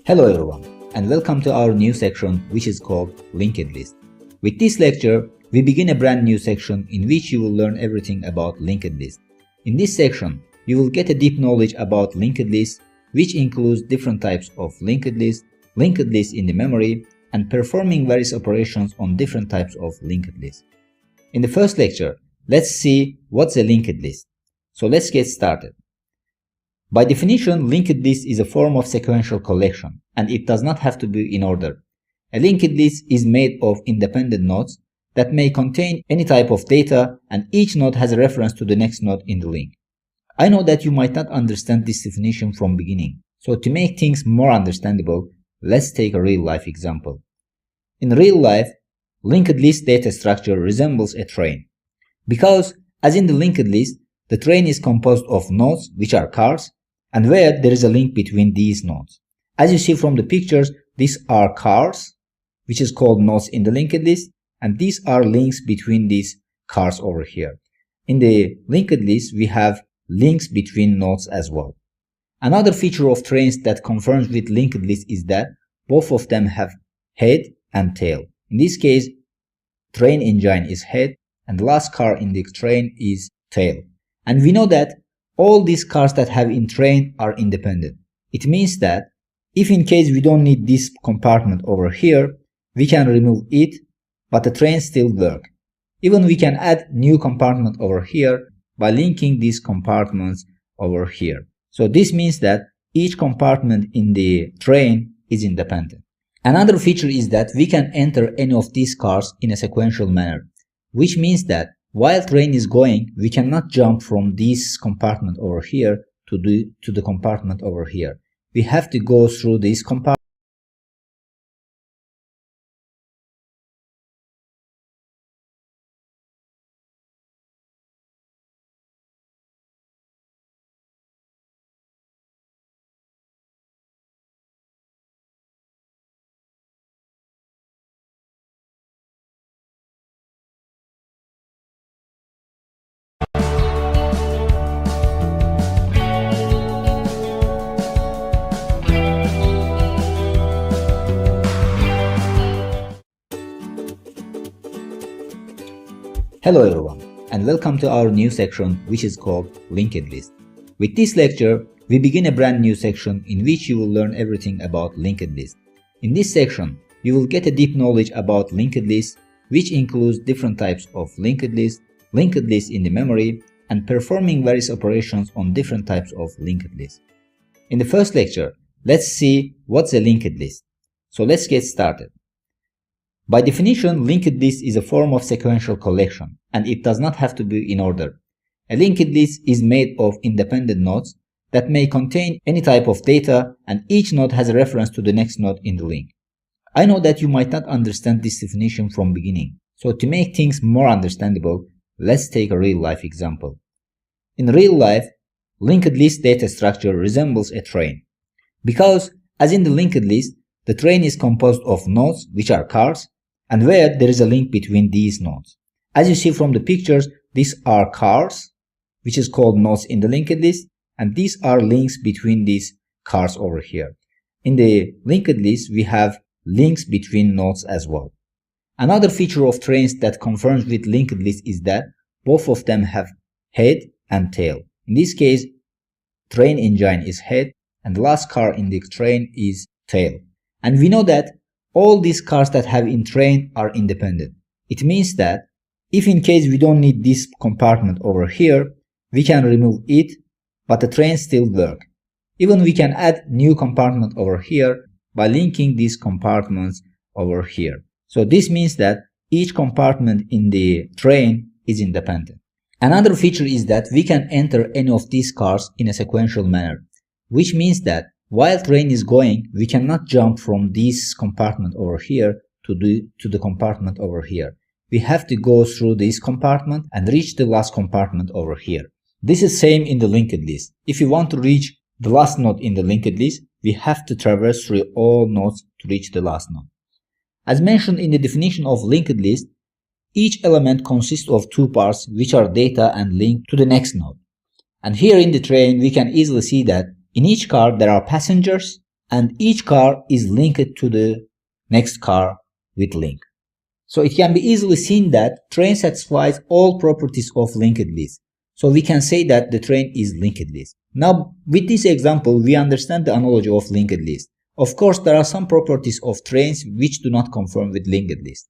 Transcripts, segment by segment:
Hello everyone, and welcome to our new section which is called Linked List. With this lecture, we begin a brand new section in which you will learn everything about linked list. In this section, you will get a deep knowledge about linked list, which includes different types of linked list in the memory, and performing various operations on different types of linked list. In the first lecture, let's see what's a linked list. So let's get started. By definition, linked list is a form of sequential collection, and it does not have to be in order. A linked list is made of independent nodes that may contain any type of data, and each node has a reference to the next node in the link. I know that you might not understand this definition from beginning, so to make things more understandable, let's take a real-life example. In real life, linked list data structure resembles a train. Because, as in the linked list, the train is composed of nodes, which are cars, and where there is a link between these nodes. As you see from the pictures, these are cars, which is called nodes in the linked list, and these are links between these cars over here. In the linked list, we have links between nodes as well. Another feature of trains that confirms with linked list is that both of them have head and tail. In this case, train engine is head and the last car in the train is tail. And we know that all these cars that have in train are independent. It means that if in case we don't need this compartment over here, we can remove it, but the train still works. Even we can add new compartment over here by linking these compartments over here. So this means that each compartment in the train is independent. Another feature is that we can enter any of these cars in a sequential manner, which means that while train is going, we cannot jump from this compartment over here to the compartment over here. We have to go through this compartment. Hello everyone, and welcome to our new section which is called Linked List. With this lecture, we begin a brand new section in which you will learn everything about linked list. In this section, you will get a deep knowledge about linked list, which includes different types of linked list in the memory, and performing various operations on different types of linked list. In the first lecture, let's see what's a linked list. So let's get started. By definition, linked list is a form of sequential collection, and it does not have to be in order. A linked list is made of independent nodes that may contain any type of data, and each node has a reference to the next node in the link. I know that you might not understand this definition from beginning, so to make things more understandable, let's take a real-life example. In real life, linked list data structure resembles a train. Because, as in the linked list, the train is composed of nodes, which are cars, and where there is a link between these nodes. As you see from the pictures, these are cars, which is called nodes in the linked list, and these are links between these cars over here. In the linked list, we have links between nodes as well. Another feature of trains that confirms with linked list is that both of them have head and tail. In this case, train engine is head and the last car in the train is tail. And we know that all these cars that have in train are independent. It means that if in case we don't need this compartment over here, we can remove it, but the train still works. Even we can add new compartment over here by linking these compartments over here. So this means that each compartment in the train is independent. Another feature is that we can enter any of these cars in a sequential manner, which means that while train is going, we cannot jump from this compartment over here to the compartment over here. We have to go through this compartment and reach the last compartment over here. This is same in the linked list. If you want to reach the last node in the linked list, we have to traverse through all nodes to reach the last node. As mentioned in the definition of linked list, each element consists of two parts which are data and link to the next node. And here in the train, we can easily see that in each car there are passengers and each car is linked to the next car with link. So it can be easily seen that train satisfies all properties of linked list. So we can say that the train is linked list. Now with this example, we understand the analogy of linked list. Of course, there are some properties of trains which do not conform with linked list.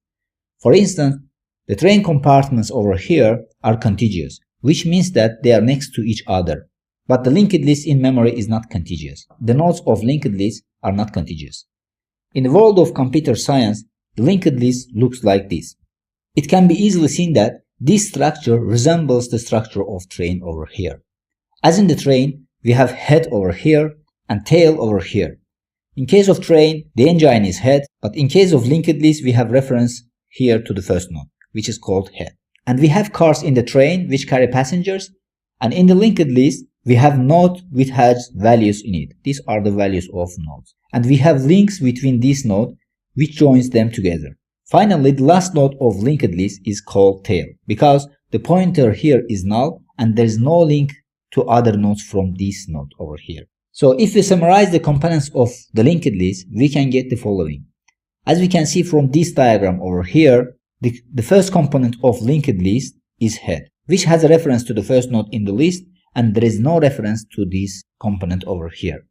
For instance, the train compartments over here are contiguous, which means that they are next to each other. But the linked list in memory is not contiguous. The nodes of linked list are not contiguous. In the world of computer science, the linked list looks like this. It can be easily seen that this structure resembles the structure of train over here. As in the train, we have head over here and tail over here. In case of train, the engine is head, but in case of linked list, we have reference here to the first node, which is called head. And we have cars in the train which carry passengers, and in the linked list, we have node which has values in it. These are the values of nodes. And we have links between these nodes which joins them together. Finally, the last node of linked list is called tail, because the pointer here is null and there is no link to other nodes from this node over here. So if we summarize the components of the linked list, we can get the following. As we can see from this diagram over here, the first component of linked list is head, which has a reference to the first node in the list, and there is no reference to this component over here.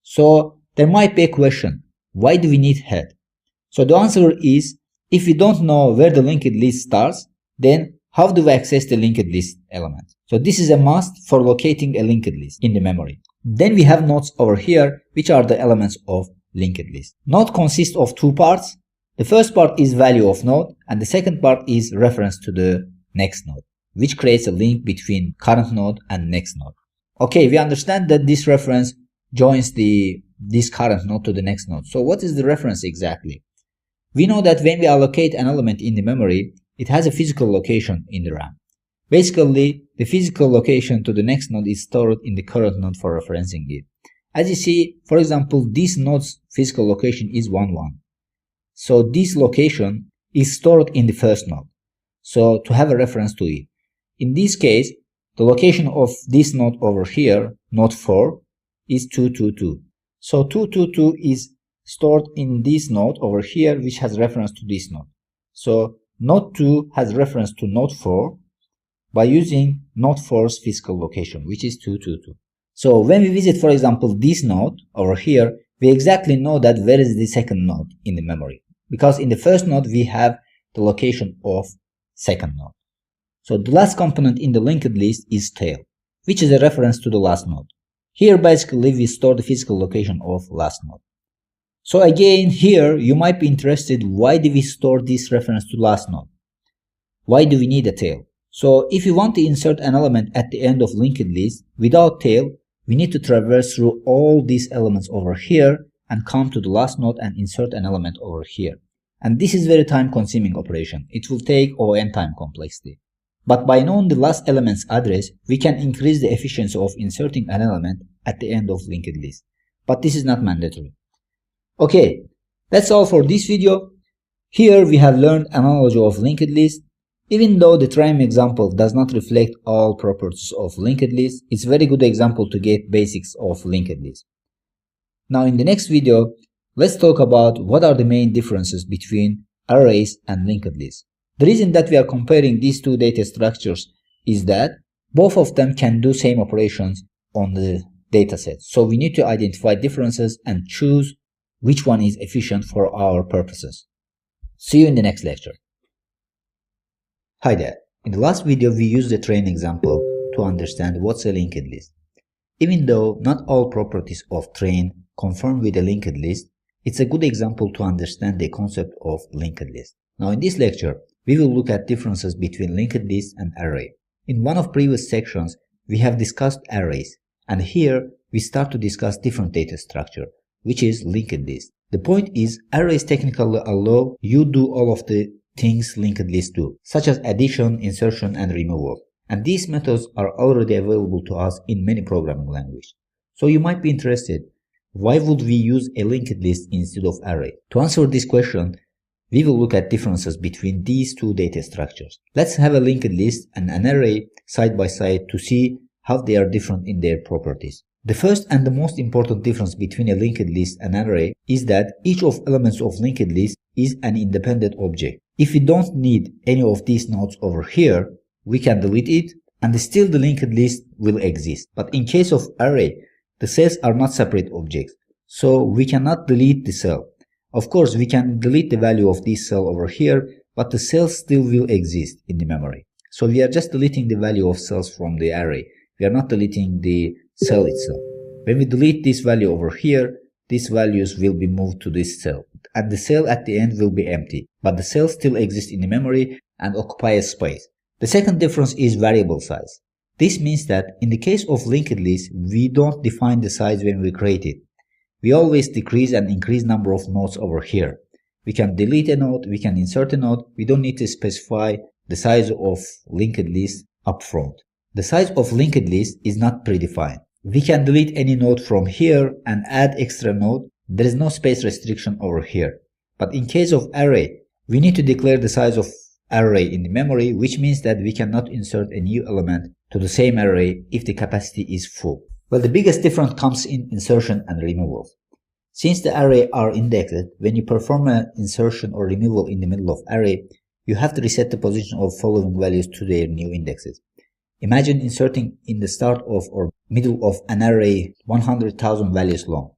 So there might be a question, why do we need head? So the answer is, if we don't know where the linked list starts, then how do we access the linked list element? So this is a must for locating a linked list in the memory. Then we have nodes over here, which are the elements of linked list. Node consists of two parts. The first part is value of node, and the second part is reference to the next node, which creates a link between current node and next node. Okay, we understand that this reference joins this current node to the next node. So what is the reference exactly? We know that when we allocate an element in the memory, it has a physical location in the RAM. Basically, the physical location to the next node is stored in the current node for referencing it. As you see, for example, this node's physical location is 1, 1. So this location is stored in the first node, so to have a reference to it. In this case, the location of this node over here, node 4, is 2, 2, 2. So 2, 2, 2 is stored in this node over here, which has reference to this node. So node 2 has reference to node 4 by using node 4's physical location, which is 2, 2, 2. So when we visit, for example, this node over here, we exactly know that where is the second node in the memory, because in the first node we have the location of second node. So the last component in the linked list is tail, which is a reference to the last node. Here basically we store the physical location of last node. So again, here you might be interested, why do we store this reference to last node? Why do we need a tail? So if you want to insert an element at the end of linked list without tail, we need to traverse through all these elements over here and come to the last node and insert an element over here. And this is very time consuming operation. It will take O(n) time complexity. But by knowing the last element's address, we can increase the efficiency of inserting an element at the end of linked list. But this is not mandatory. Okay, that's all for this video. Here we have learned an analogy of linked list. Even though the train example does not reflect all properties of linked list, it's a very good example to get basics of linked list. Now in the next video, let's talk about what are the main differences between arrays and linked list. The reason that we are comparing these two data structures is that both of them can do same operations on the dataset. So we need to identify differences and choose which one is efficient for our purposes. See you in the next lecture. Hi there. In the last video, we used the train example to understand what's a linked list. Even though not all properties of train conform with a linked list, it's a good example to understand the concept of linked list. Now in this lecture, we will look at differences between linked list and array. In one of previous sections, we have discussed arrays, and here we start to discuss different data structure, which is linked list. The point is, arrays technically allow you do all of the things linked list do, such as addition, insertion, and removal. And these methods are already available to us in many programming languages. So you might be interested, why would we use a linked list instead of array? To answer this question, we will look at differences between these two data structures. Let's have a linked list and an array side by side to see how they are different in their properties. The first and the most important difference between a linked list and an array is that each of elements of linked list is an independent object. If we don't need any of these nodes over here, we can delete it and still the linked list will exist. But in case of array, the cells are not separate objects, so we cannot delete the cell. Of course, we can delete the value of this cell over here, but the cells still will exist in the memory. So we are just deleting the value of cells from the array. We are not deleting the cell itself. When we delete this value over here, these values will be moved to this cell, and the cell at the end will be empty, but the cells still exist in the memory and occupy a space. The second difference is variable size. This means that in the case of linked list, we don't define the size when we create it. We always decrease and increase number of nodes over here. We can delete a node, we can insert a node, we don't need to specify the size of linked list upfront. The size of linked list is not predefined. We can delete any node from here and add extra node. There is no space restriction over here. But in case of array, we need to declare the size of array in the memory, which means that we cannot insert a new element to the same array if the capacity is full. Well, the biggest difference comes in insertion and removal. Since the array are indexed, when you perform an insertion or removal in the middle of array, you have to reset the position of following values to their new indexes. Imagine inserting in the start of or middle of an array 100,000 values long.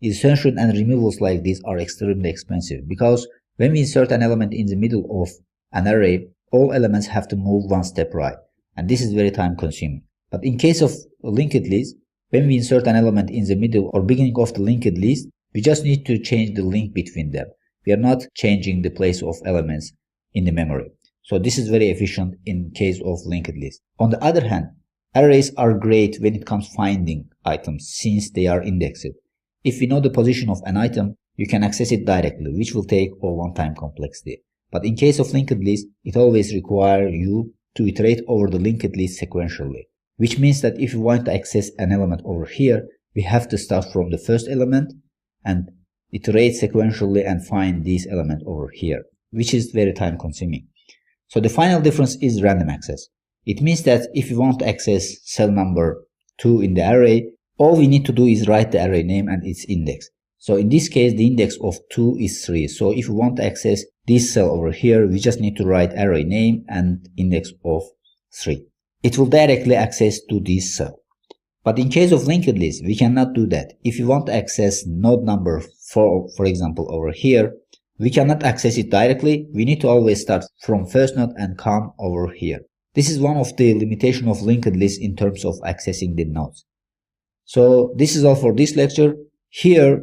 Insertion and removals like this are extremely expensive because when we insert an element in the middle of an array, all elements have to move one step right, and this is very time consuming. But in case of a linked list, when we insert an element in the middle or beginning of the linked list, we just need to change the link between them. We are not changing the place of elements in the memory. So this is very efficient in case of linked list. On the other hand, arrays are great when it comes finding items since they are indexed. If we know the position of an item, you can access it directly, which will take a one-time complexity. But in case of linked list, it always requires you to iterate over the linked list sequentially, which means that if you want to access an element over here, we have to start from the first element and iterate sequentially and find this element over here, which is very time consuming. So the final difference is random access. It means that if you want to access cell number 2 in the array, all we need to do is write the array name and its index. So in this case, the index of 2 is 3. So if you want to access this cell over here, we just need to write array name and index of 3. It will directly access to this cell. But in case of linked list, we cannot do that. If you want to access node number 4, for example, over here, we cannot access it directly. We need to always start from first node and come over here. This is one of the limitations of linked list in terms of accessing the nodes. So this is all for this lecture. Here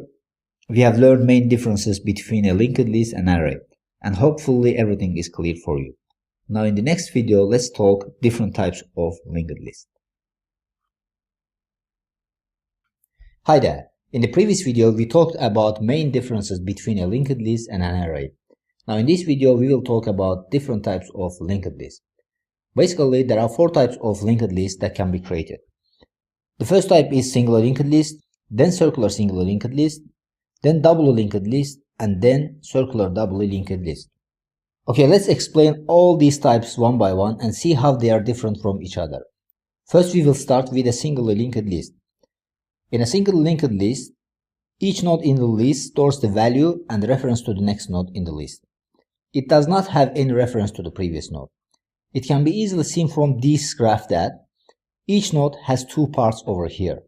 we have learned main differences between a linked list and array, and hopefully everything is clear for you. Now in the next video, let's talk different types of linked list. Hi there. In the previous video, we talked about main differences between a linked list and an array. Now in this video, we will talk about different types of linked list. Basically, there are 4 types of linked list that can be created. The first type is singular linked list, then circular singular linked list, then double linked list, and then circular doubly linked list. Okay, let's explain all these types one by one and see how they are different from each other. First, we will start with a singular linked list. In a single linked list, each node in the list stores the value and reference to the next node in the list. It does not have any reference to the previous node. It can be easily seen from this graph that each node has 2 parts over here.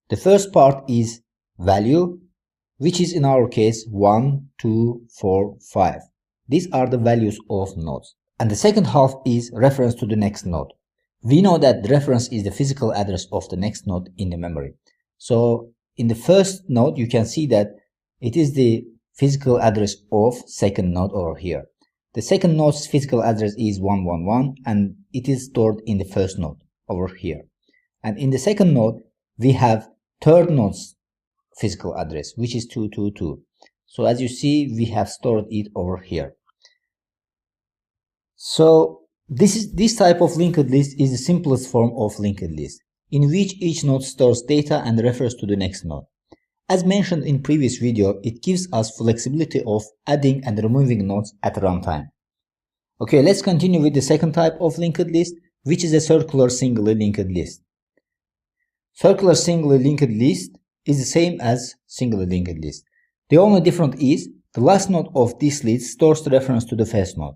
The first part is value, which is in our case 1, 2, 4, 5. These are the values of nodes. And the second half is reference to the next node. We know that the reference is the physical address of the next node in the memory. So in the first node, you can see that it is the physical address of second node over here. The second node's physical address is 111 and it is stored in the first node over here. And in the second node, we have third node's physical address, which is 222. So as you see, we have stored it over here. So this type of linked list is the simplest form of linked list, in which each node stores data and refers to the next node. As mentioned in previous video, it gives us flexibility of adding and removing nodes at runtime. Okay, let's continue with the second type of linked list, which is a circular singular linked list. Circular singly linked list is the same as singly linked list. The only difference is the last node of this list stores the reference to the first node.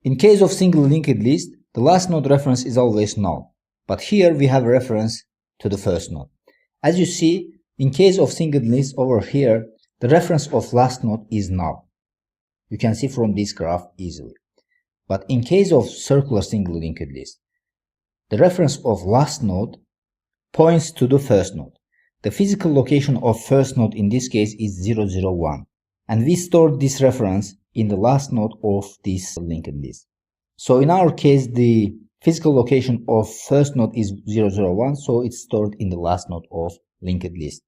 In case of singly linked list, the last node reference is always null, but here we have a reference to the first node. As you see, in case of single list over here, the reference of last node is null. You can see from this graph easily. But in case of circular single linked list, the reference of last node points to the first node. The physical location of first node in this case is 001, and we store this reference in the last node of this linked list. So in our case, the physical location of first node is 001, so it's stored in the last node of linked list.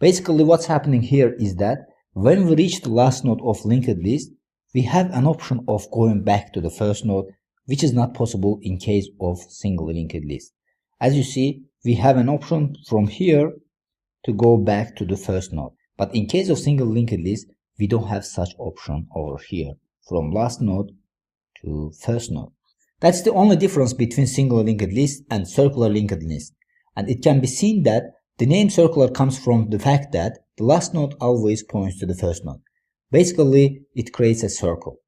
Basically, what's happening here is that when we reach the last node of linked list, we have an option of going back to the first node, which is not possible in case of single linked list. As you see, we have an option from here to go back to the first node. But in case of single linked list, we don't have such option over here from last node to first node. That's the only difference between single linked list and circular linked list. And it can be seen that the name circular comes from the fact that the last node always points to the first node. Basically, it creates a circle.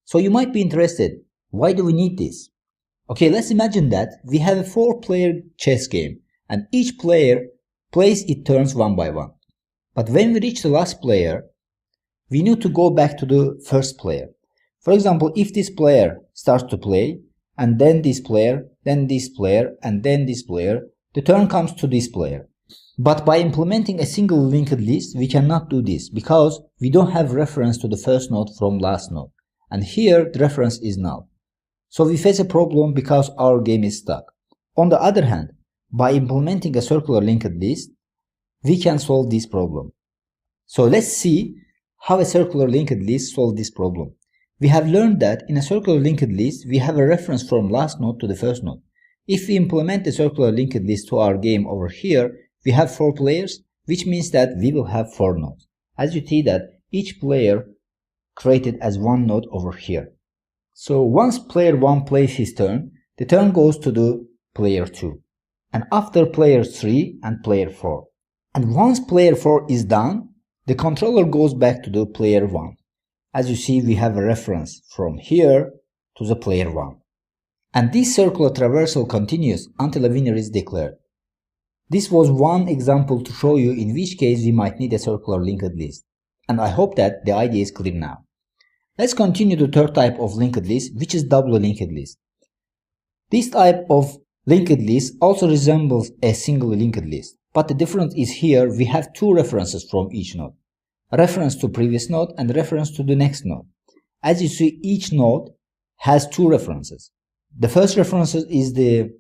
So you might be interested, why do we need this? Okay, let's imagine that we have a 4-player chess game and each player plays its turns one by one. But when we reach the last player, we need to go back to the first player. For example, if this player starts to play, and then this player, then this player, and then this player, the turn comes to this player. But by implementing a single linked list, we cannot do this because we don't have reference to the first node from last node. And here the reference is null. So we face a problem because our game is stuck. On the other hand, by implementing a circular linked list, we can solve this problem. So let's see how a circular linked list solves this problem. We have learned that in a circular linked list, we have a reference from last node to the first node. If we implement the circular linked list to our game over here, we have 4 players, which means that we will have 4 nodes. As you see that each player created as one node over here. So once player 1 plays his turn, the turn goes to the player 2. And after player 3 and player 4. And once player 4 is done, the controller goes back to the player 1. As you see, we have a reference from here to the player 1. And this circular traversal continues until a winner is declared. This was one example to show you in which case we might need a circular linked list. And I hope that the idea is clear now. Let's continue the third type of linked list, which is doubly linked list. This type of linked list also resembles a single linked list, but the difference is here we have 2 references from each node. A reference to previous node and a reference to the next node. As you see, each node has 2 references. The first reference is the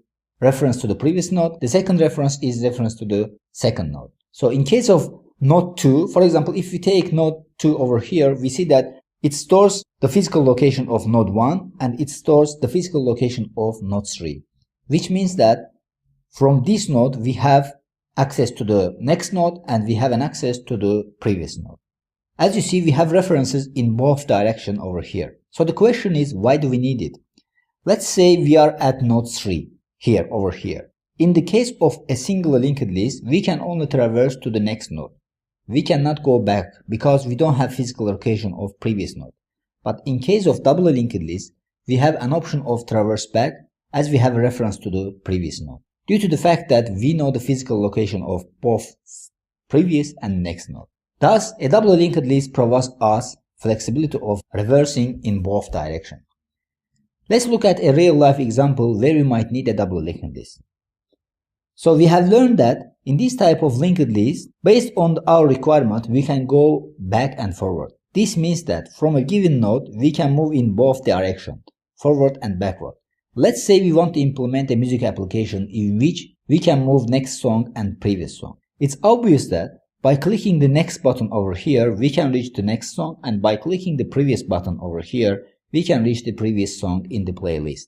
reference to the previous node. The second reference is reference to the second node. So in case of node 2, for example, if we take node 2 over here, we see that it stores the physical location of node 1 and it stores the physical location of node 3. Which means that from this node we have access to the next node and we have an access to the previous node. As you see, we have references in both directions over here. So the question is, why do we need it? Let's say we are at node 3, here, over here. In the case of a single linked list, we can only traverse to the next node. We cannot go back because we don't have physical location of previous node. But in case of doubly linked list, we have an option of traverse back as we have a reference to the previous node. Due to the fact that we know the physical location of both previous and next node. Thus, a doubly linked list provides us flexibility of reversing in both directions. Let's look at a real-life example where we might need a doubly linked list. So we have learned that in this type of linked list, based on our requirement, we can go back and forward. This means that from a given node, we can move in both directions, forward and backward. Let's say we want to implement a music application in which we can move next song and previous song. It's obvious that by clicking the next button over here, we can reach the next song, and by clicking the previous button over here, we can reach the previous song in the playlist.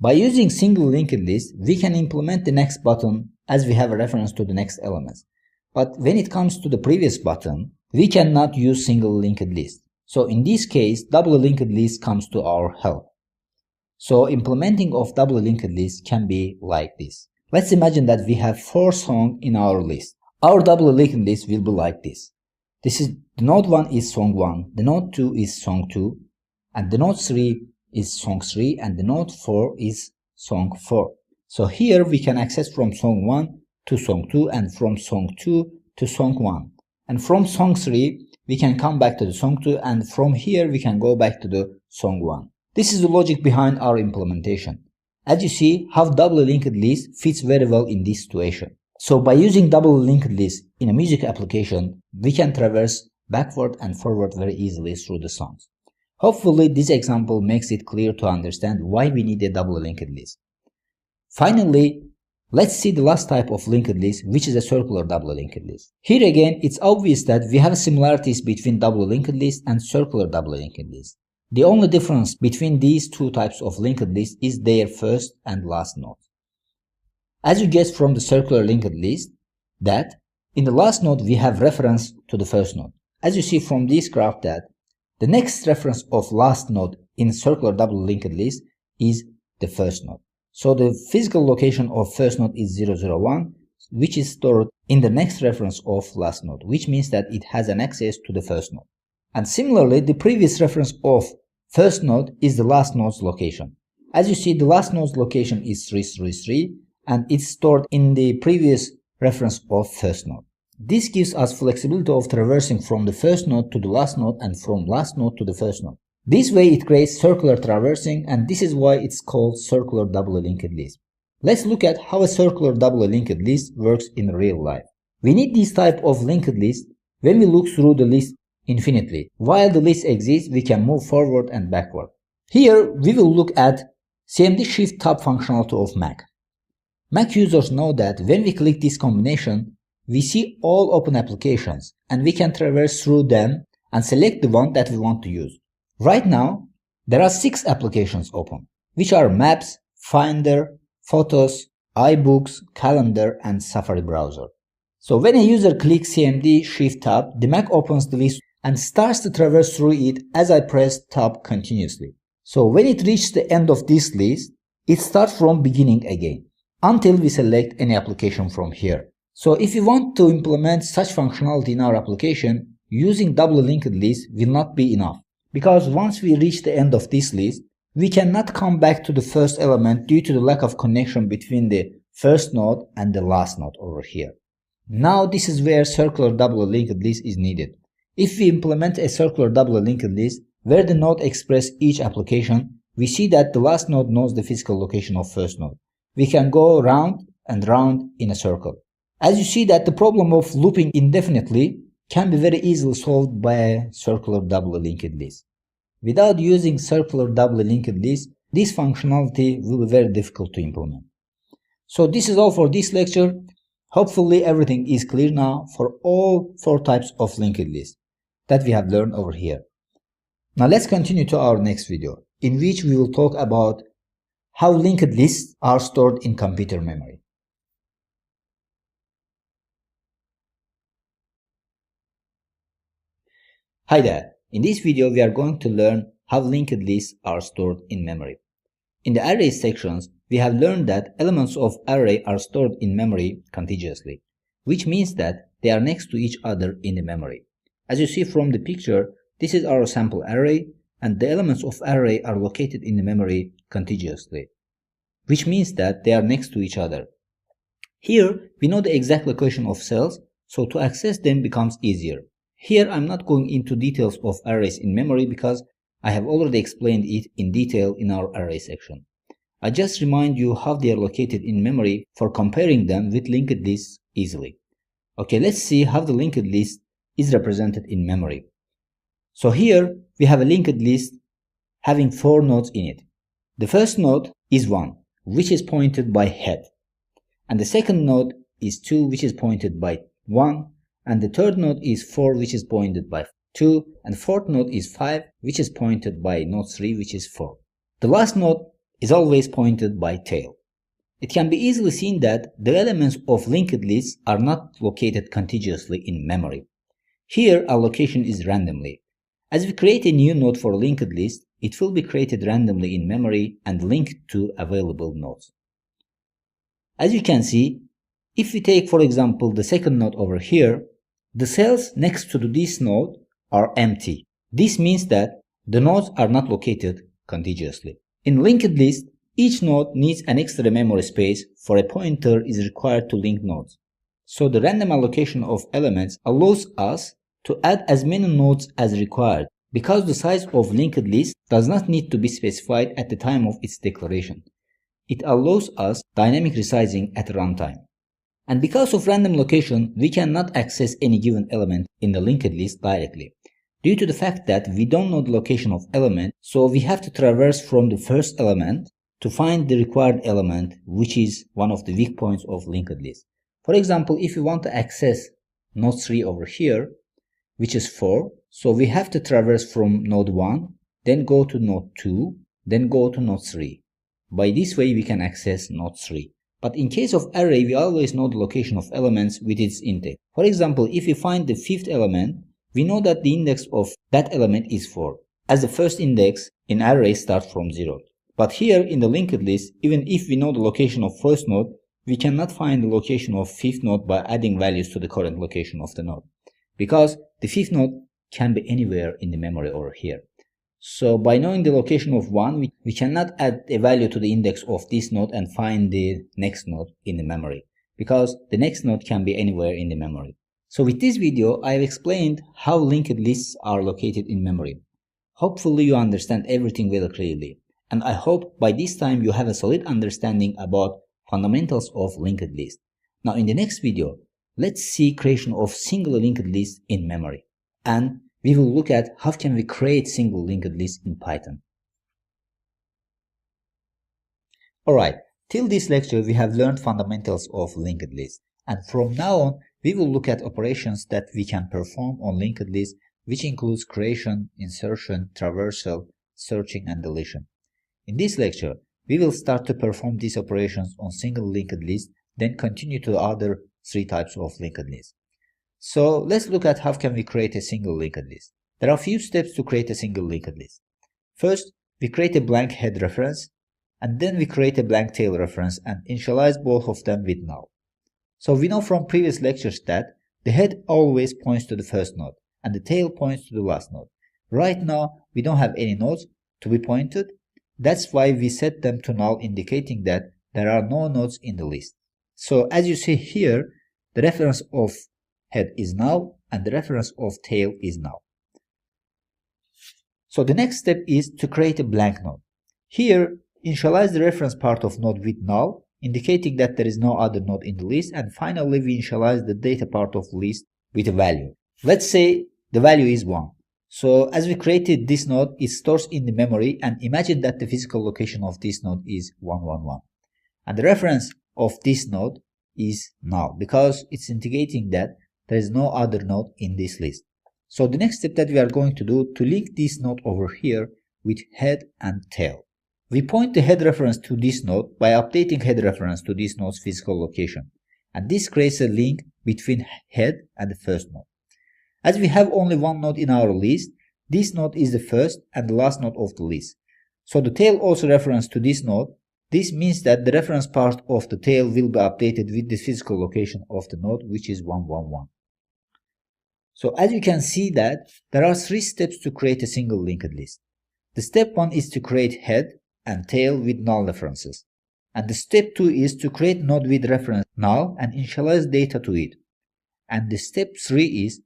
By using single linked list, we can implement the next button as we have a reference to the next elements. But when it comes to the previous button, we cannot use single linked list. So in this case, double linked list comes to our help. So implementing of double linked list can be like this. Let's imagine that we have 4 songs in our list. Our doubly linked list will be like this. The node 1 is song 1, the node 2 is song 2, and the node 3 is song 3, and the node 4 is song 4. So here we can access from song 1 to song 2 and from song 2 to song 1. And from song 3 we can come back to the song 2, and from here we can go back to the song 1. This is the logic behind our implementation. As you see how doubly linked list fits very well in this situation. So by using doubly linked list in a music application, we can traverse backward and forward very easily through the songs. Hopefully this example makes it clear to understand why we need a doubly linked list. Finally, let's see the last type of linked list, which is a circular doubly linked list. Here again, it's obvious that we have similarities between doubly linked list and circular doubly linked list. The only difference between these two types of linked list is their first and last node. As you guessed from the circular linked list, that in the last node we have reference to the first node. As you see from this graph that the next reference of last node in circular doubly linked list is the first node. So the physical location of first node is 001, which is stored in the next reference of last node, which means that it has an access to the first node. And similarly, the previous reference of first node is the last node's location. As you see, the last node's location is 333, and it's stored in the previous reference of first node. This gives us flexibility of traversing from the first node to the last node and from last node to the first node. This way it creates circular traversing, and this is why it's called circular doubly linked list. Let's look at how a circular doubly linked list works in real life. We need this type of linked list when we look through the list infinitely. While the list exists, we can move forward and backward. Here we will look at CMD Shift Tab functionality of Mac. Mac users know that when we click this combination, we see all open applications and we can traverse through them and select the one that we want to use. Right now, there are 6 applications open, which are Maps, Finder, Photos, iBooks, Calendar, and Safari browser. So when a user clicks CMD Shift Tab, the Mac opens the list and starts to traverse through it as I press Tab continuously. So when it reaches the end of this list, it starts from beginning again, until we select any application from here. So if you want to implement such functionality in our application, using doubly linked list will not be enough. Because once we reach the end of this list, we cannot come back to the first element due to the lack of connection between the first node and the last node over here. Now this is where circular doubly linked list is needed. If we implement a circular doubly linked list where the node expresses each application, we see that the last node knows the physical location of first node. We can go round and round in a circle. As you see that the problem of looping indefinitely can be very easily solved by a circular doubly linked list. Without using circular doubly linked list, this functionality will be very difficult to implement. So this is all for this lecture. Hopefully everything is clear now for all 4 types of linked list that we have learned over here. Now let's continue to our next video, in which we will talk about how linked lists are stored in computer memory. Hi there, in this video we are going to learn how linked lists are stored in memory. In the array sections, we have learned that elements of array are stored in memory contiguously, which means that they are next to each other in the memory. As you see from the picture, this is our sample array, and the elements of array are located in the memory contiguously, which means that they are next to each other. Here, we know the exact location of cells, so to access them becomes easier. Here, I'm not going into details of arrays in memory because I have already explained it in detail in our array section. I just remind you how they are located in memory for comparing them with linked lists easily. Okay, let's see how the linked list is represented in memory. So here we have a linked list having 4 nodes in it. The first node is 1, which is pointed by head. And the second node is 2, which is pointed by 1. And the third node is 4, which is pointed by 2. And fourth node is 5, which is pointed by node 3, which is 4. The last node is always pointed by tail. It can be easily seen that the elements of linked lists are not located contiguously in memory. Here allocation is randomly. As we create a new node for linked list, it will be created randomly in memory and linked to available nodes. As you can see, if we take for example the second node over here, the cells next to this node are empty. This means that the nodes are not located contiguously. In linked list, each node needs an extra memory space for a pointer is required to link nodes. So the random allocation of elements allows us to add as many nodes as required, because the size of linked list does not need to be specified at the time of its declaration. It allows us dynamic resizing at runtime. And because of random location, we cannot access any given element in the linked list directly, due to the fact that we don't know the location of element, so we have to traverse from the first element to find the required element, which is one of the weak points of linked list. For example, if we want to access node 3 over here, which is 4, so we have to traverse from node 1, then go to node 2, then go to node 3. By this way we can access node 3. But in case of array, we always know the location of elements with its index. For example, if we find the fifth element, we know that the index of that element is 4, as the first index in array starts from 0. But here in the linked list, even if we know the location of first node, we cannot find the location of fifth node by adding values to the current location of the node, because the fifth node can be anywhere in the memory over here. So by knowing the location of 1, we cannot add a value to the index of this node and find the next node in the memory, because the next node can be anywhere in the memory. So with this video, I have explained how linked lists are located in memory. Hopefully you understand everything very clearly, and I hope by this time you have a solid understanding about fundamentals of linked list. Now in the next video, let's see creation of single linked list in memory, and we will look at how can we create single linked list in Python. Alright, till this lecture we have learned fundamentals of linked list, and from now on we will look at operations that we can perform on linked list, which includes creation, insertion, traversal, searching and deletion. In this lecture, we will start to perform these operations on single linked list, then continue to the other 3 types of linked list. So let's look at how can we create a single linked list. There are a few steps to create a single linked list. First, we create a blank head reference, and then we create a blank tail reference and initialize both of them with null. So we know from previous lectures that the head always points to the first node and the tail points to the last node. Right now we don't have any nodes to be pointed. That's why we set them to null, indicating that there are no nodes in the list. So as you see here, the reference of head is null and the reference of tail is null. So the next step is to create a blank node. Here, initialize the reference part of node with null, indicating that there is no other node in the list, and finally we initialize the data part of the list with a value. Let's say the value is 1. So as we created this node, it stores in the memory, and imagine that the physical location of this node is 111. And the reference of this node is null, because it's indicating that there is no other node in this list. So the next step that we are going to do to link this node over here with head and tail. We point the head reference to this node by updating head reference to this node's physical location. And this creates a link between head and the first node. As we have only one node in our list, this node is the first and the last node of the list. So the tail also reference to this node. This means that the reference part of the tail will be updated with the physical location of the node, which is 111. So as you can see that there are 3 steps to create a single linked list. The step 1 is to create head and tail with null references. And the step 2 is to create node with reference null and initialize data to it. And the step 3 is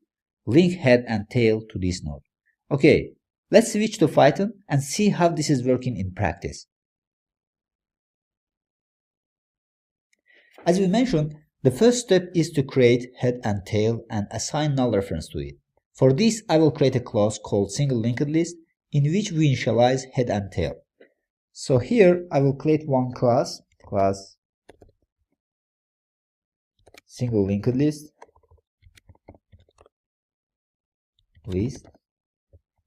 link head and tail to this node. Okay, let's switch to Python and see how this is working in practice. As we mentioned, the first step is to create head and tail and assign null reference to it. For this, I will create a class called single linked list in which we initialize head and tail. So here I will create one class single linked list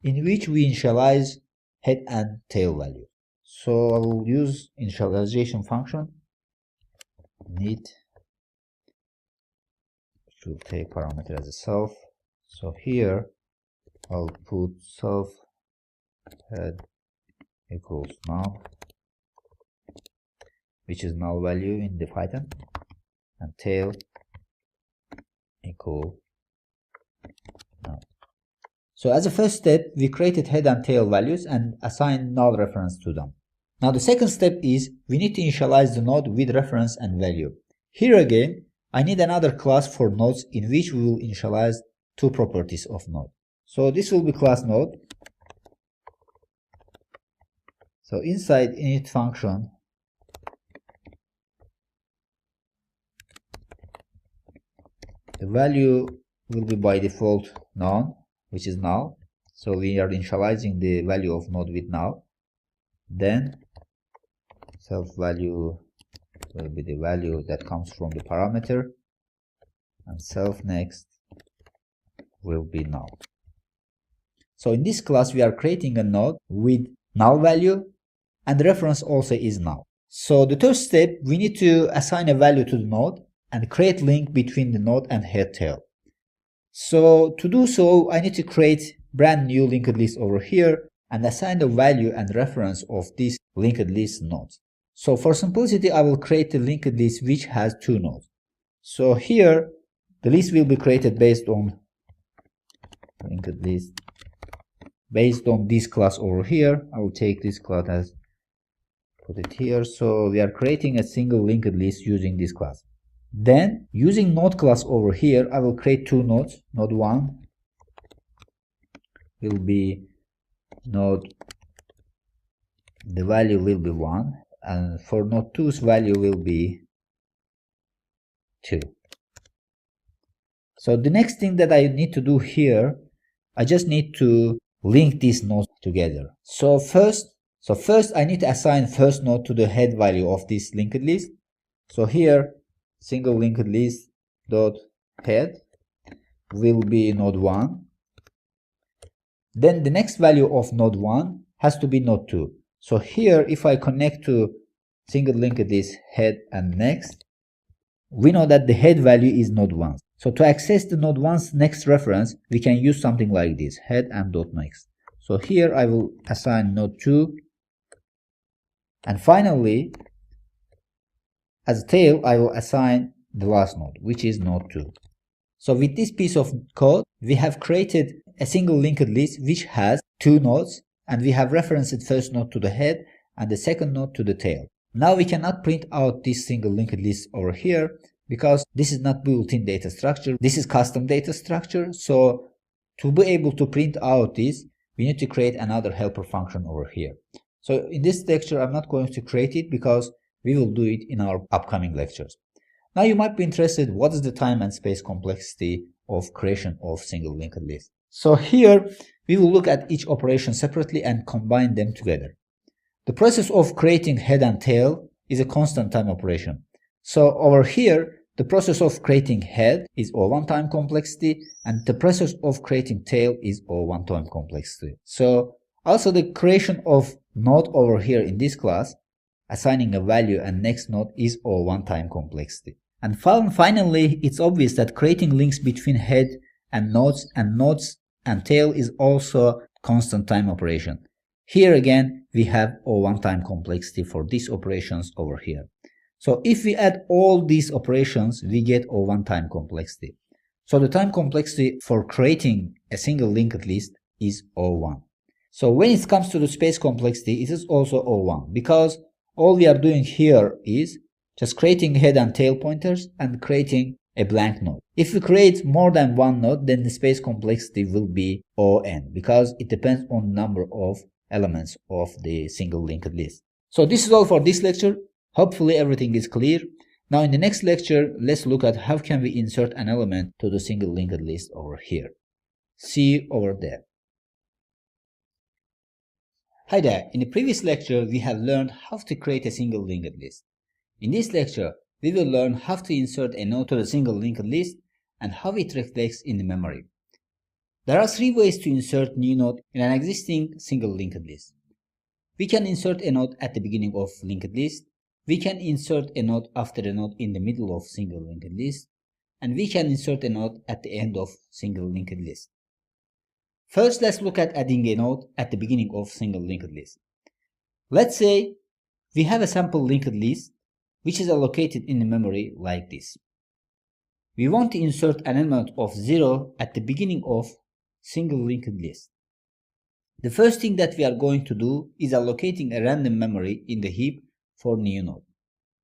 in which we initialize head and tail value. So I will use initialization function need to take parameter as a self. So here I'll put self head equals null which is null value in the Python, and tail equal null. So as a first step, we created head and tail values and assigned null reference to them. Now the second step is we need to initialize the node with reference and value. Here again, I need another class for nodes in which we will initialize two properties of node. So this will be class node. So inside init function, the value will be by default none, which is null. So we are initializing the value of node with null. Then self value will be the value that comes from the parameter, and self next will be null. So in this class we are creating a node with null value, and the reference also is null. So the third step, we need to assign a value to the node and create link between the node and head tail. So to do so, I need to create brand new linked list over here and assign the value and reference of this linked list nodes. So for simplicity, I will create a linked list which has two nodes. So here, the list will be created based on linked list based on this class over here. I will take this class as put it here. So we are creating a single linked list using this class. Then using node class over here, I will create two nodes. Node 1 will be node, the value will be 1, and for node 2's value will be 2. So the next thing that I need to do here, I just need to link these nodes together. So first I need to assign first node to the head value of this linked list. So here single linked list dot head will be node 1. Then the next value of node 1 has to be node 2. So here if I connect to single linked list head and next, we know that the head value is node 1. So to access the node 1's next reference, we can use something like this, head and dot next. So here I will assign node 2, and finally as a tail I will assign the last node, which is node 2. So with this piece of code, we have created a single linked list which has two nodes, and we have referenced first node to the head and the second node to the tail. Now we cannot print out this single linked list over here because this is not built-in data structure. This is custom data structure. So to be able to print out this, we need to create another helper function over here. So in this lecture, I'm not going to create it because we will do it in our upcoming lectures. Now you might be interested, what is the time and space complexity of creation of single linked list? So here we will look at each operation separately and combine them together. The process of creating head and tail is a constant time operation. So over here, the process of creating head is O1 time complexity, and the process of creating tail is O1 time complexity. So also the creation of node over here in this class, assigning a value and next node, is O1 time complexity. And finally, it's obvious that creating links between head and nodes and tail is also constant time operation. Here again, we have O1 time complexity for these operations over here. So if we add all these operations, we get O1 time complexity. So the time complexity for creating a single linked list is O1. So when it comes to the space complexity, it is also O1, because all we are doing here is just creating head and tail pointers and creating a blank node. If we create more than one node, then the space complexity will be On, because it depends on the number of elements of the single linked list. So this is all for this lecture. Hopefully everything is clear. Now in the next lecture, let's look at how can we insert an element to the single linked list over here. See you over there. Hi there, in the previous lecture we have learned how to create a single linked list. In this lecture, we will learn how to insert a node to the single linked list and how it reflects in the memory. There are three ways to insert new node in an existing single linked list. We can insert a node at the beginning of linked list, we can insert a node after a node in the middle of single linked list, and we can insert a node at the end of single linked list. First, let's look at adding a node at the beginning of single linked list. Let's say we have a sample linked list which is allocated in the memory like this. We want to insert an element of 0 at the beginning of single linked list. The first thing that we are going to do is allocating a random memory in the heap for new node.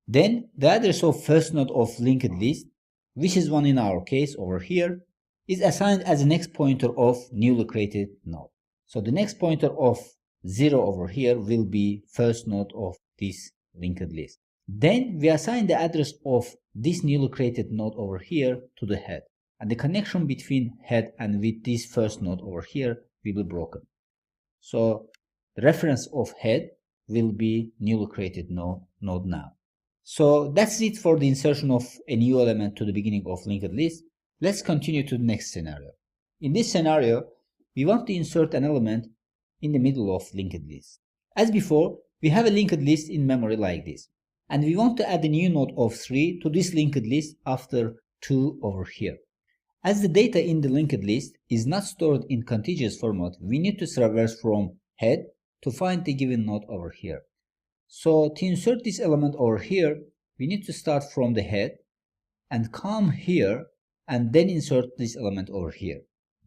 Then the address of first node of linked list, which is 1 in our case over here, is assigned as the next pointer of newly created node. So the next pointer of 0 over here will be first node of this linked list. Then we assign the address of this newly created node over here to the head, and the connection between head and with this first node over here will be broken. So the reference of head will be newly created node now. So that's it for the insertion of a new element to the beginning of linked list. Let's continue to the next scenario. In this scenario, we want to insert an element in the middle of linked list. As before, we have a linked list in memory like this, and we want to add a new node of 3 to this linked list after 2 over here. As the data in the linked list is not stored in contiguous format, we need to traverse from head to find the given node over here. So to insert this element over here, we need to start from the head and come here and then insert this element over here.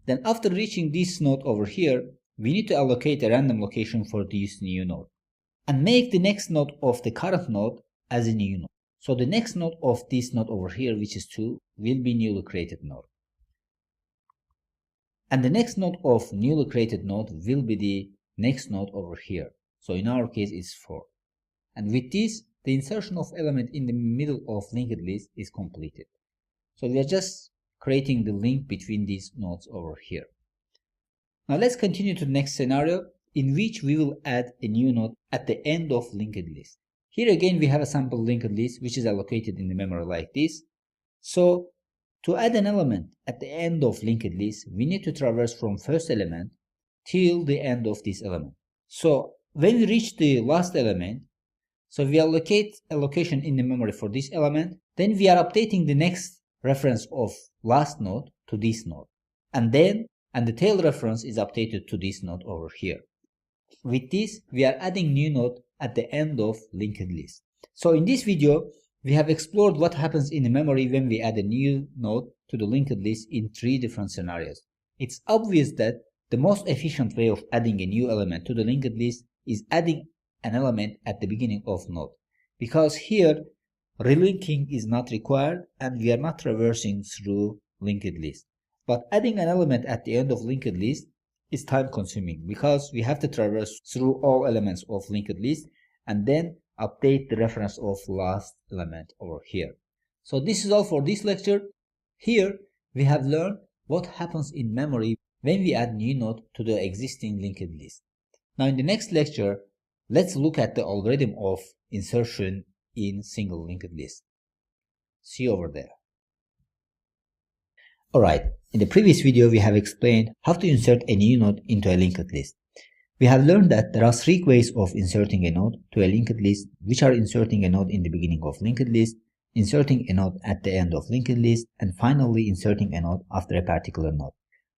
Then after reaching this node over here, we need to allocate a random location for this new node and make the next node of the current node as a new node. So the next node of this node over here, which is 2, will be newly created node. And the next node of newly created node will be the next node over here. So in our case it's 4. And with this, the insertion of element in the middle of linked list is completed. So we are just creating the link between these nodes over here. Now let's continue to the next scenario, in which we will add a new node at the end of linked list. Here again we have a sample linked list which is allocated in the memory like this. So to add an element at the end of linked list, we need to traverse from first element till the end of this element. So when we reach the last element, so we allocate a location in the memory for this element, then we are updating the next reference of last node to this node, and the tail reference is updated to this node over here. With this, we are adding new node at the end of linked list. So in this video, we have explored what happens in the memory when we add a new node to the linked list in 3 different scenarios. It's obvious that the most efficient way of adding a new element to the linked list is adding an element at the beginning of node, because here relinking is not required and we are not traversing through linked list. But adding an element at the end of linked list is time consuming, because we have to traverse through all elements of linked list and then update the reference of last element over here. So this is all for this lecture. Here we have learned what happens in memory when we add new node to the existing linked list. Now in the next lecture, let's look at the algorithm of insertion in single linked list. See you over there. Alright, in the previous video we have explained how to insert a new node into a linked list. We have learned that there are 3 ways of inserting a node to a linked list, which are inserting a node in the beginning of linked list, inserting a node at the end of linked list, and finally inserting a node after a particular node.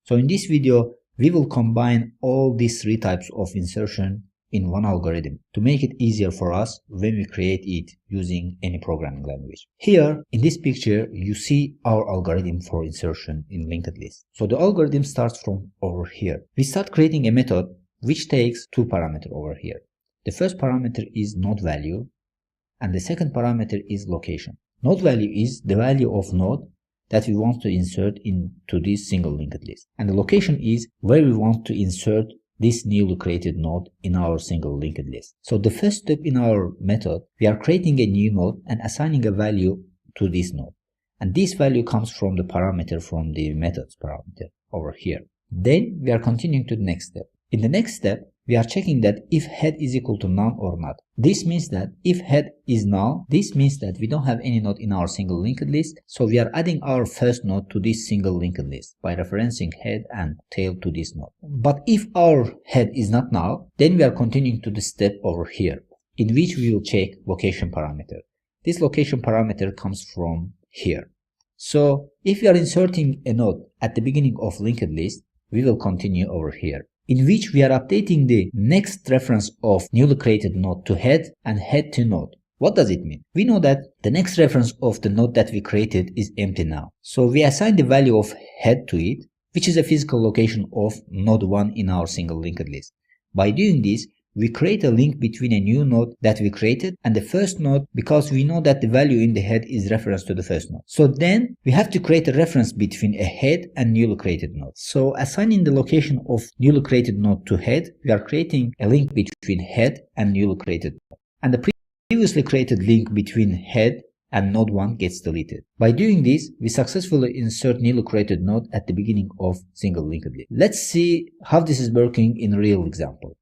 So in this video, we will combine all these 3 types of insertion in one algorithm to make it easier for us when we create it using any programming language. Here in this picture you see our algorithm for insertion in linked list. So the algorithm starts from over here. We start creating a method which takes 2 parameters over here. The first parameter is node value and the second parameter is location. Node value is the value of node that we want to insert into this single linked list, and the location is where we want to insert this newly created node in our single linked list. So the first step in our method, we are creating a new node and assigning a value to this node. And this value comes from the parameter from the methods parameter over here. Then we are continuing to the next step. In the next step, we are checking that if head is equal to none or not. This means that if head is null, this means that we don't have any node in our single linked list, so we are adding our first node to this single linked list by referencing head and tail to this node. But if our head is not null, then we are continuing to the step over here, in which we will check location parameter. This location parameter comes from here. So if we are inserting a node at the beginning of linked list, we will continue over here, in which we are updating the next reference of newly created node to head and head to node. What does it mean? We know that the next reference of the node that we created is empty now. So we assign the value of head to it, which is a physical location of node 1 in our single linked list. By doing this, we create a link between a new node that we created and the first node, because we know that the value in the head is reference to the first node. So then we have to create a reference between a head and newly created node. So assigning the location of newly created node to head, we are creating a link between head and newly created node. And the previously created link between head and node 1 gets deleted. By doing this, we successfully insert newly created node at the beginning of single linked list. Let's see how this is working in a real example.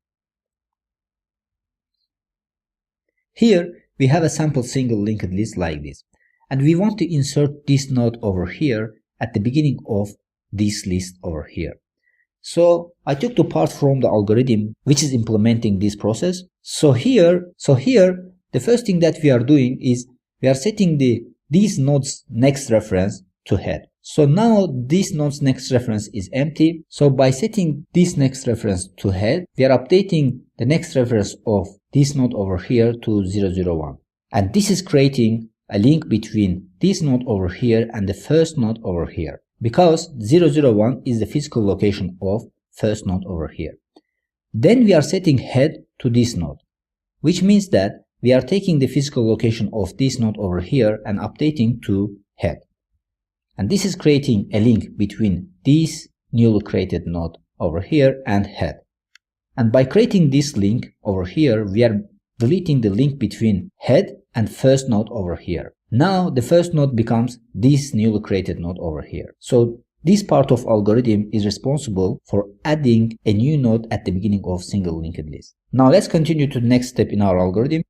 Here we have a sample single linked list like this, and we want to insert this node over here at the beginning of this list over here. So I took the part from the algorithm which is implementing this process. So here the first thing that we are doing is we are setting these nodes next reference to head. So now this node's next reference is empty. So by setting this next reference to head, we are updating the next reference of this node over here to 001. And this is creating a link between this node over here and the first node over here, because 001 is the physical location of first node over here. Then we are setting head to this node, which means that we are taking the physical location of this node over here and updating to head. And this is creating a link between this newly created node over here and head. And by creating this link over here, we are deleting the link between head and first node over here. Now the first node becomes this newly created node over here. So this part of algorithm is responsible for adding a new node at the beginning of single linked list. Now let's continue to the next step in our algorithm.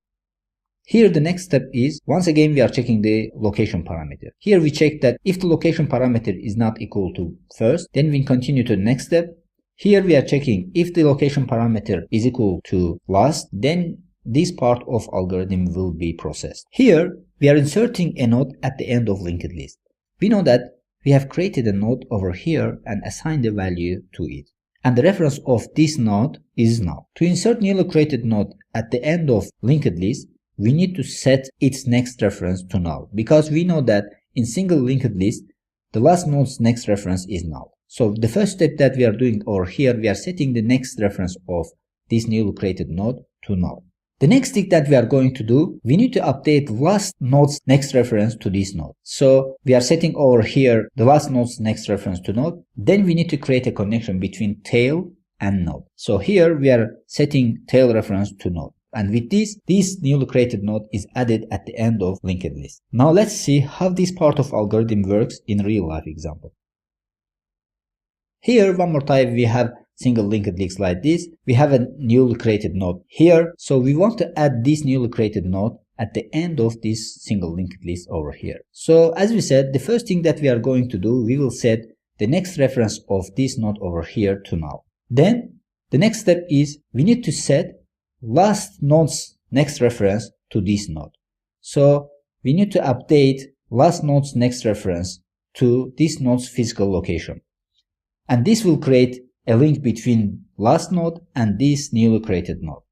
Here the next step is, once again we are checking the location parameter. Here we check that if the location parameter is not equal to first, then we continue to the next step. Here we are checking if the location parameter is equal to last, then this part of algorithm will be processed. Here we are inserting a node at the end of linked list. We know that we have created a node over here and assigned a value to it. And the reference of this node is null. To insert newly created node at the end of linked list, we need to set its next reference to null, because we know that in single linked list, the last node's next reference is null. So the first step that we are doing over here, we are setting the next reference of this newly created node to null. The next thing that we are going to do, we need to update last node's next reference to this node. So we are setting over here the last node's next reference to node. Then we need to create a connection between tail and node. So here we are setting tail reference to node. And with this newly created node is added at the end of linked list. Now let's see how this part of algorithm works in real life example. Here one more time we have single linked list like this. We have a newly created node here. So we want to add this newly created node at the end of this single linked list over here. So as we said, the first thing that we are going to do, we will set the next reference of this node over here to null. Then the next step is we need to set last node's next reference to this node. So we need to update last node's next reference to this node's physical location. And this will create a link between last node and this newly created node.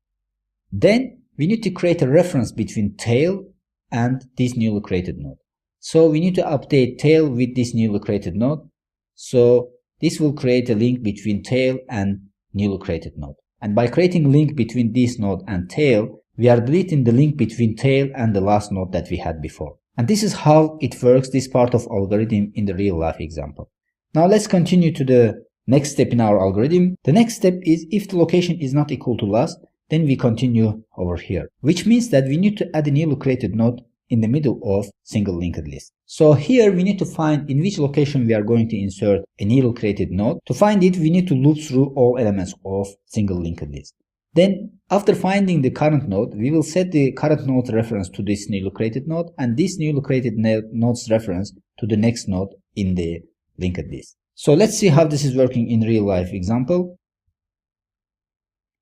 Then we need to create a reference between tail and this newly created node. So we need to update tail with this newly created node. So this will create a link between tail and newly created node. And by creating a link between this node and tail, we are deleting the link between tail and the last node that we had before. And this is how it works, this part of algorithm in the real life example. Now let's continue to the next step in our algorithm. The next step is if the location is not equal to last, then we continue over here, which means that we need to add a newly created node in the middle of single linked list. So here we need to find in which location we are going to insert a newly created node. To find it, we need to loop through all elements of single linked list. Then after finding the current node, we will set the current node reference to this newly created node and this newly created node's reference to the next node in the linked list. So let's see how this is working in real life example.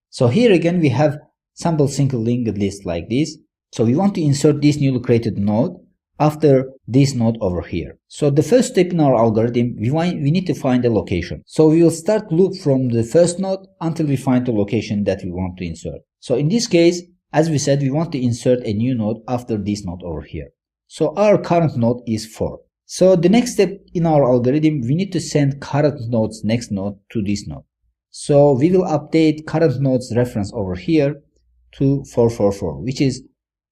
So here again we have sample single linked list like this. So we want to insert this newly created node after this node over here. So the first step in our algorithm, we need to find a location. So we will start loop from the first node until we find the location that we want to insert. So in this case, as we said, we want to insert a new node after this node over here. So our current node is 4. So the next step in our algorithm, we need to send current node's next node to this node. So we will update current node's reference over here to 444, which is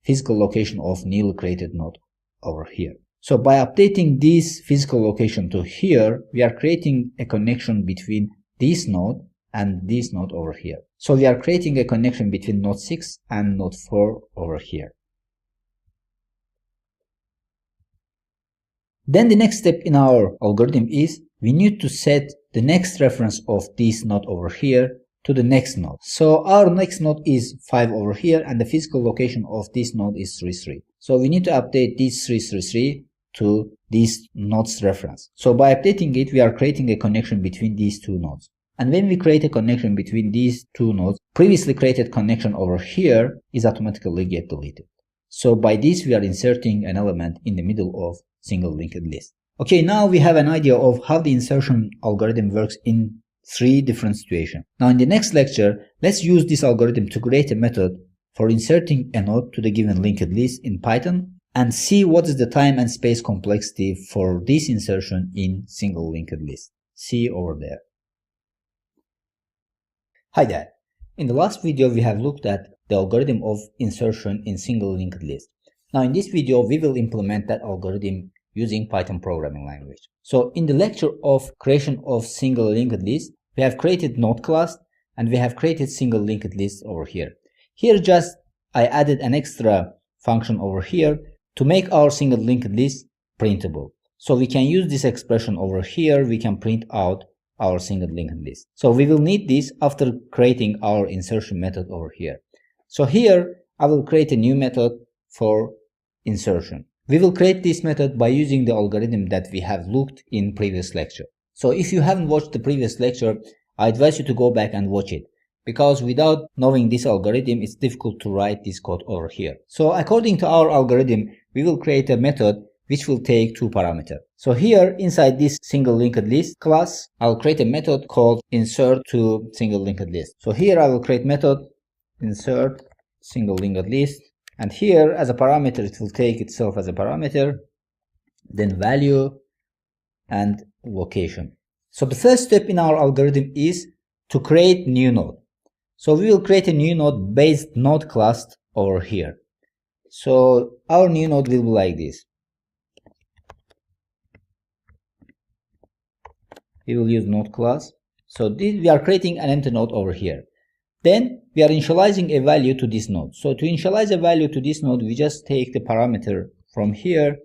physical location of newly created node over here. So by updating this physical location to here, we are creating a connection between this node and this node over here. So we are creating a connection between node 6 and node 4 over here. Then the next step in our algorithm is we need to set the next reference of this node over here to the next node. So our next node is 5 over here and the physical location of this node is 33. So we need to update this 333 to this node's reference. So by updating it, we are creating a connection between these two nodes. And when we create a connection between these two nodes, previously created connection over here is automatically get deleted. So by this, we are inserting an element in the middle of single linked list. Okay, now we have an idea of how the insertion algorithm works in 3 different situations. Now in the next lecture, let's use this algorithm to create a method for inserting a node to the given linked list in Python and see what is the time and space complexity for this insertion in single linked list. See over there. Hi there. In the last video, we have looked at the algorithm of insertion in single linked list. Now in this video, we will implement that algorithm using Python programming language. So in the lecture of creation of single linked list, we have created node class and we have created single linked list over here. Here just I added an extra function over here to make our single linked list printable. So we can use this expression over here, we can print out our single linked list. So we will need this after creating our insertion method over here. So here I will create a new method for insertion. We will create this method by using the algorithm that we have looked in previous lecture. So if you haven't watched the previous lecture, I advise you to go back and watch it, because without knowing this algorithm, it's difficult to write this code over here. So according to our algorithm, we will create a method which will take 2 parameters. So here inside this single linked list class, I'll create a method called insert to single linked list. So here I will create method insert single linked list, and here as a parameter it will take itself as a parameter, then value and location. So the first step in our algorithm is to create new node. So we will create a new node based node class over here. So our new node will be like this. We will use node class. So this, we are creating an empty node over here. Then we are initializing a value to this node. So to initialize a value to this node, we just take the parameter from here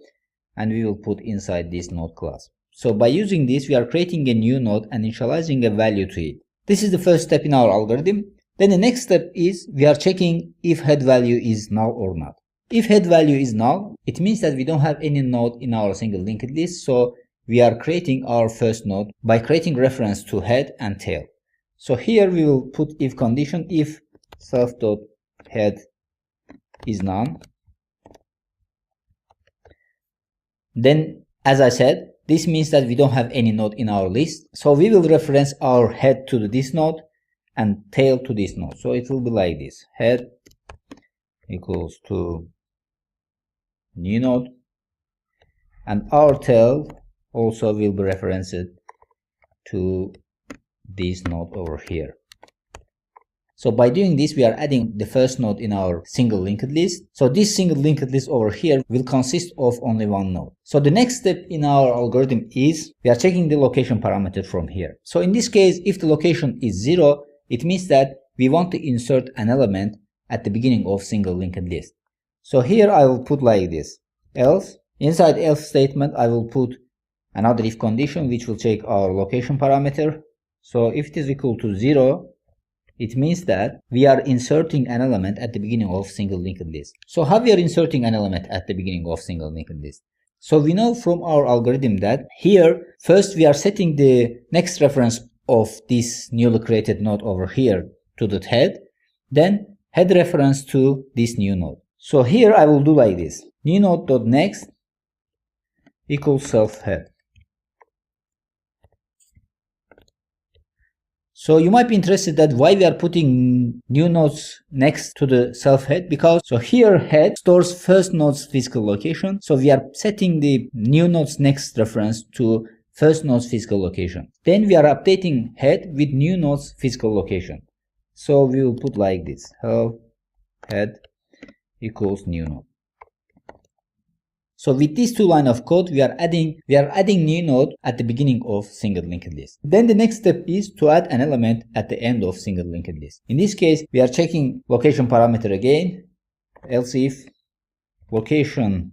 and we will put inside this node class. So by using this, we are creating a new node and initializing a value to it. This is the first step in our algorithm. Then the next step is we are checking if head value is null or not. If head value is null, it means that we don't have any node in our single linked list. So we are creating our first node by creating reference to head and tail. So here we will put if condition if self.head is none. Then as I said, this means that we don't have any node in our list. So we will reference our head to this node and tail to this node. So it will be like this. Head equals to new node, and our tail also will be referenced to this node over here. So by doing this, we are adding the first node in our single linked list. So this single linked list over here will consist of only one node. So the next step in our algorithm is we are checking the location parameter from here. So in this case, if the location is 0, it means that we want to insert an element at the beginning of single linked list. So here I will put like this, else. Inside else statement, I will put another if condition which will check our location parameter. So if it is equal to 0, it means that we are inserting an element at the beginning of single linked list. So how we are inserting an element at the beginning of single linked list? So we know from our algorithm that here, first we are setting the next reference of this newly created node over here to the head, then head reference to this new node. So here I will do like this, new node.next equals self head. So you might be interested that why we are putting new nodes next to the self head, because so here head stores first node's physical location. So we are setting the new node's next reference to first node's physical location. Then we are updating head with new node's physical location. So we will put like this: help head equals new node. So with these two lines of code, we are adding new node at the beginning of single linked list. Then the next step is to add an element at the end of single linked list. In this case, we are checking location parameter again, else if location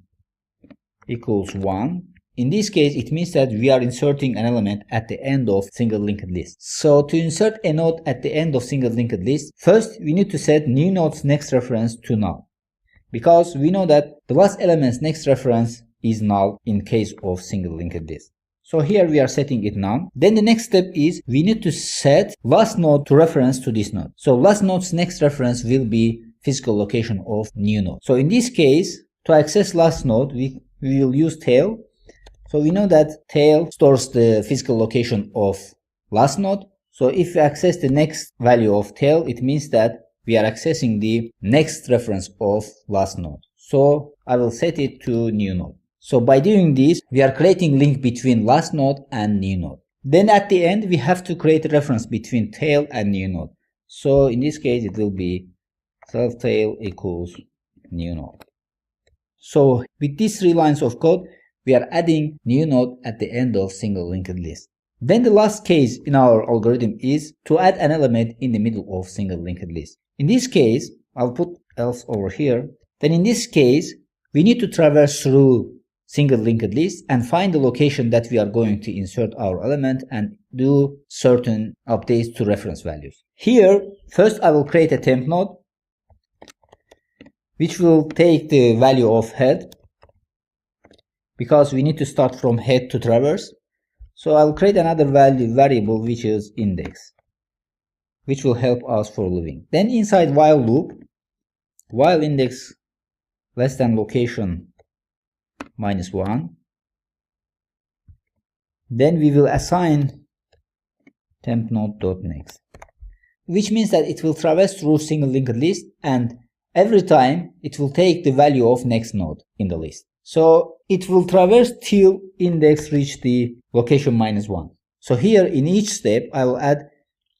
equals 1. In this case, it means that we are inserting an element at the end of single linked list. So to insert a node at the end of single linked list, first we need to set new node's next reference to null, because we know that the last element's next reference is null in case of single linked list. So here we are setting it none. Then the next step is we need to set last node to reference to this node. So last node's next reference will be physical location of new node. So in this case, to access last node, we will use tail. So we know that tail stores the physical location of last node. So if we access the next value of tail, it means that we are accessing the next reference of last node. So I will set it to new node. So by doing this, we are creating link between last node and new node. Then at the end, we have to create a reference between tail and new node. So in this case, it will be self tail equals new node. So with these 3 lines of code, we are adding new node at the end of single linked list. Then the last case in our algorithm is to add an element in the middle of single linked list. In this case, I'll put else over here. Then in this case, we need to traverse through single linked list and find the location that we are going to insert our element and do certain updates to reference values. Here, first I will create a temp node, which will take the value of head, because we need to start from head to traverse. So I'll create another variable which is index, which will help us for looping. Then inside while loop, while index less than location -1, then we will assign temp node.next, which means that it will traverse through single linked list, and every time it will take the value of next node in the list. So it will traverse till index reach the location -1. So here in each step, I will add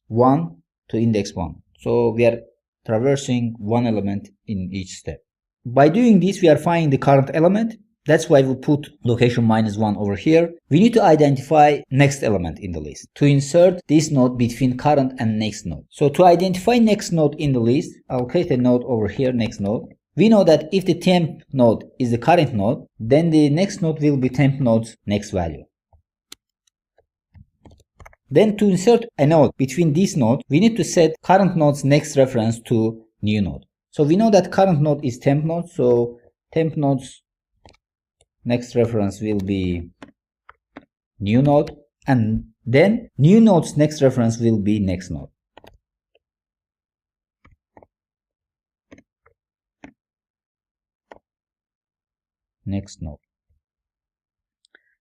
1 to index 1. So we are traversing one element in each step. By doing this, we are finding the current element. That's why we put location -1 over here. We need to identify next element in the list to insert this node between current and next node. So to identify next node in the list, I'll create a node over here, next node. We know that if the temp node is the current node, then the next node will be temp node's next value. Then to insert a node between this node, we need to set current node's next reference to new node. So we know that current node is temp node, so temp node's next reference will be new node, and then new node's next reference will be next node. Next node.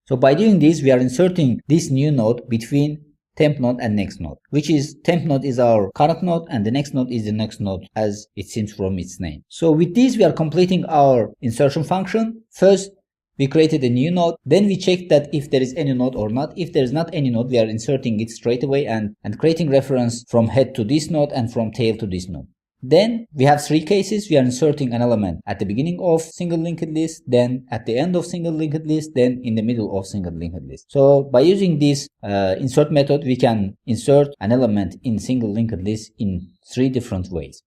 So by doing this, we are inserting this new node between temp node and next node, which is temp node is our current node and the next node is the next node, as it seems from its name. So with this, we are completing our insertion function. First, we created a new node, then we checked that if there is any node or not. If there is not any node, we are inserting it straight away and creating reference from head to this node and from tail to this node. Then we have 3 cases. We are inserting an element at the beginning of single linked list, then at the end of single linked list, then in the middle of single linked list. So by using this insert method, we can insert an element in single linked list in 3 different ways.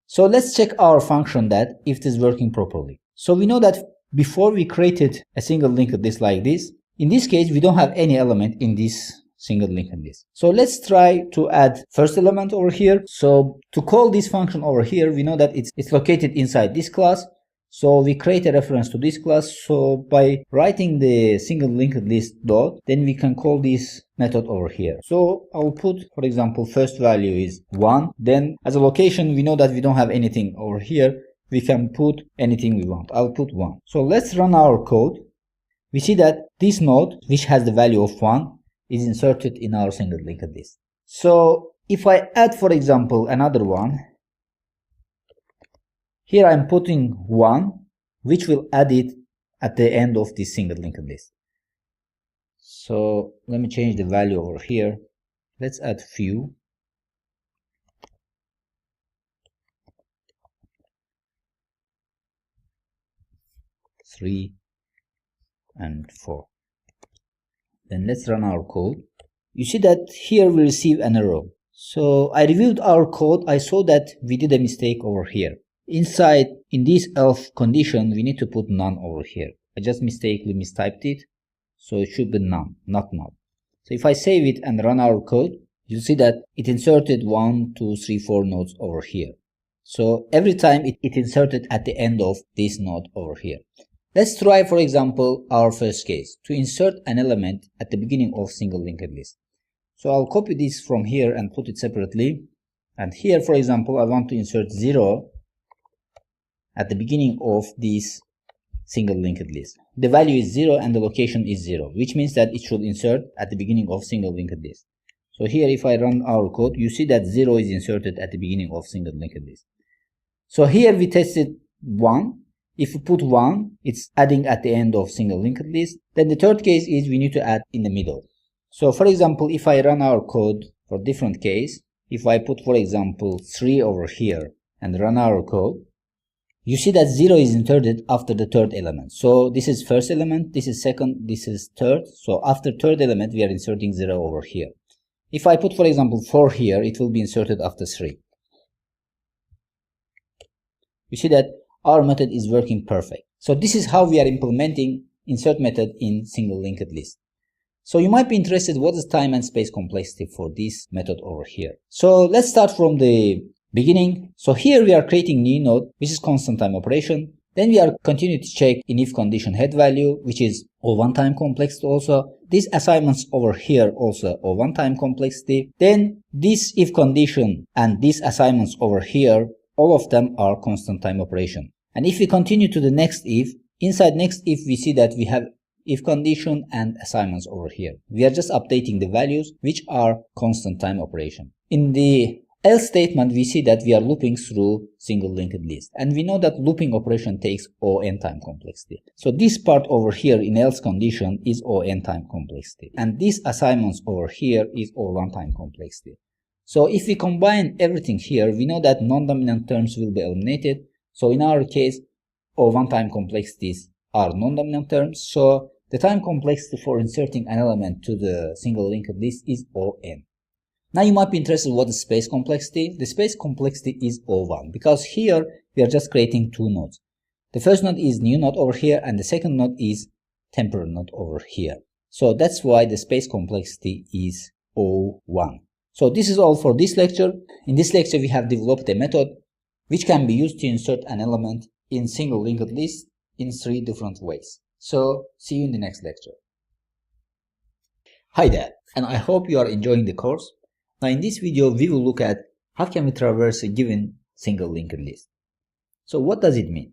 So let's check our function that if it is working properly. So we know that before we created a single linked list like this, in this case we don't have any element in this single linked list. So let's try to add first element over here. So to call this function over here, we know that it's located inside this class. So we create a reference to this class. So by writing the single linked list dot, then we can call this method over here. So I'll put, for example, first value is 1. Then as a location, we know that we don't have anything over here. We can put anything we want. I'll put 1. So let's run our code. We see that this node, which has the value of 1, is inserted in our single linked list. So if I add, for example, another one, here I'm putting 1, which will add it at the end of this single linked list. So let me change the value over here. Let's add few. Three and 4. Then let's run our code. You see that here we receive an error. So I reviewed our code. I saw that we did a mistake over here. Inside, in this else condition, we need to put none over here. I just mistakenly mistyped it. So it should be none, not none. So if I save it and run our code, you'll see that it inserted 1, 2, 3, 4 nodes over here. So every time it inserted at the end of this node over here. Let's try, for example, our first case, to insert an element at the beginning of single linked list. So I'll copy this from here and put it separately. And here, for example, I want to insert 0 at the beginning of this single linked list. The value is 0 and the location is 0, which means that it should insert at the beginning of single linked list. So here, if I run our code, you see that 0 is inserted at the beginning of single linked list. So here we tested 1. If we put 1, it's adding at the end of single linked list. Then the third case is we need to add in the middle. So for example, if I run our code for different case, if I put, for example, 3 over here and run our code, you see that 0 is inserted after the third element. So this is first element, this is second, this is third. So after third element, we are inserting 0 over here. If I put, for example, 4 here, it will be inserted after 3. You see that our method is working perfect. So this is how we are implementing insert method in single linked list. So you might be interested what is time and space complexity for this method over here. So let's start from the beginning. So here we are creating new node, which is constant time operation. Then we are continuing to check in if condition head value, which is O1 time complexity also. These assignments over here also O1 time complexity. Then this if condition and these assignments over here, all of them are constant time operation. And if we continue to the next if, inside next if we see that we have if condition and assignments over here. We are just updating the values which are constant time operation. In the else statement, we see that we are looping through single linked list. And we know that looping operation takes O(n) time complexity. So this part over here in else condition is O(n) time complexity. And these assignments over here is O1 time complexity. So if we combine everything here, we know that non-dominant terms will be eliminated. So in our case, O1 time complexities are non-dominant terms. So the time complexity for inserting an element to the single linked list is O(n). Now you might be interested in what is space complexity. The space complexity is O1 because here we are just creating two nodes. The first node is new node over here and the second node is temporary node over here. So that's why the space complexity is O1. So this is all for this lecture. In this lecture we have developed a method which can be used to insert an element in single linked list in 3 different ways. So see you in the next lecture. Hi there, and I hope you are enjoying the course. Now in this video we will look at how can we traverse a given single linked list. So what does it mean?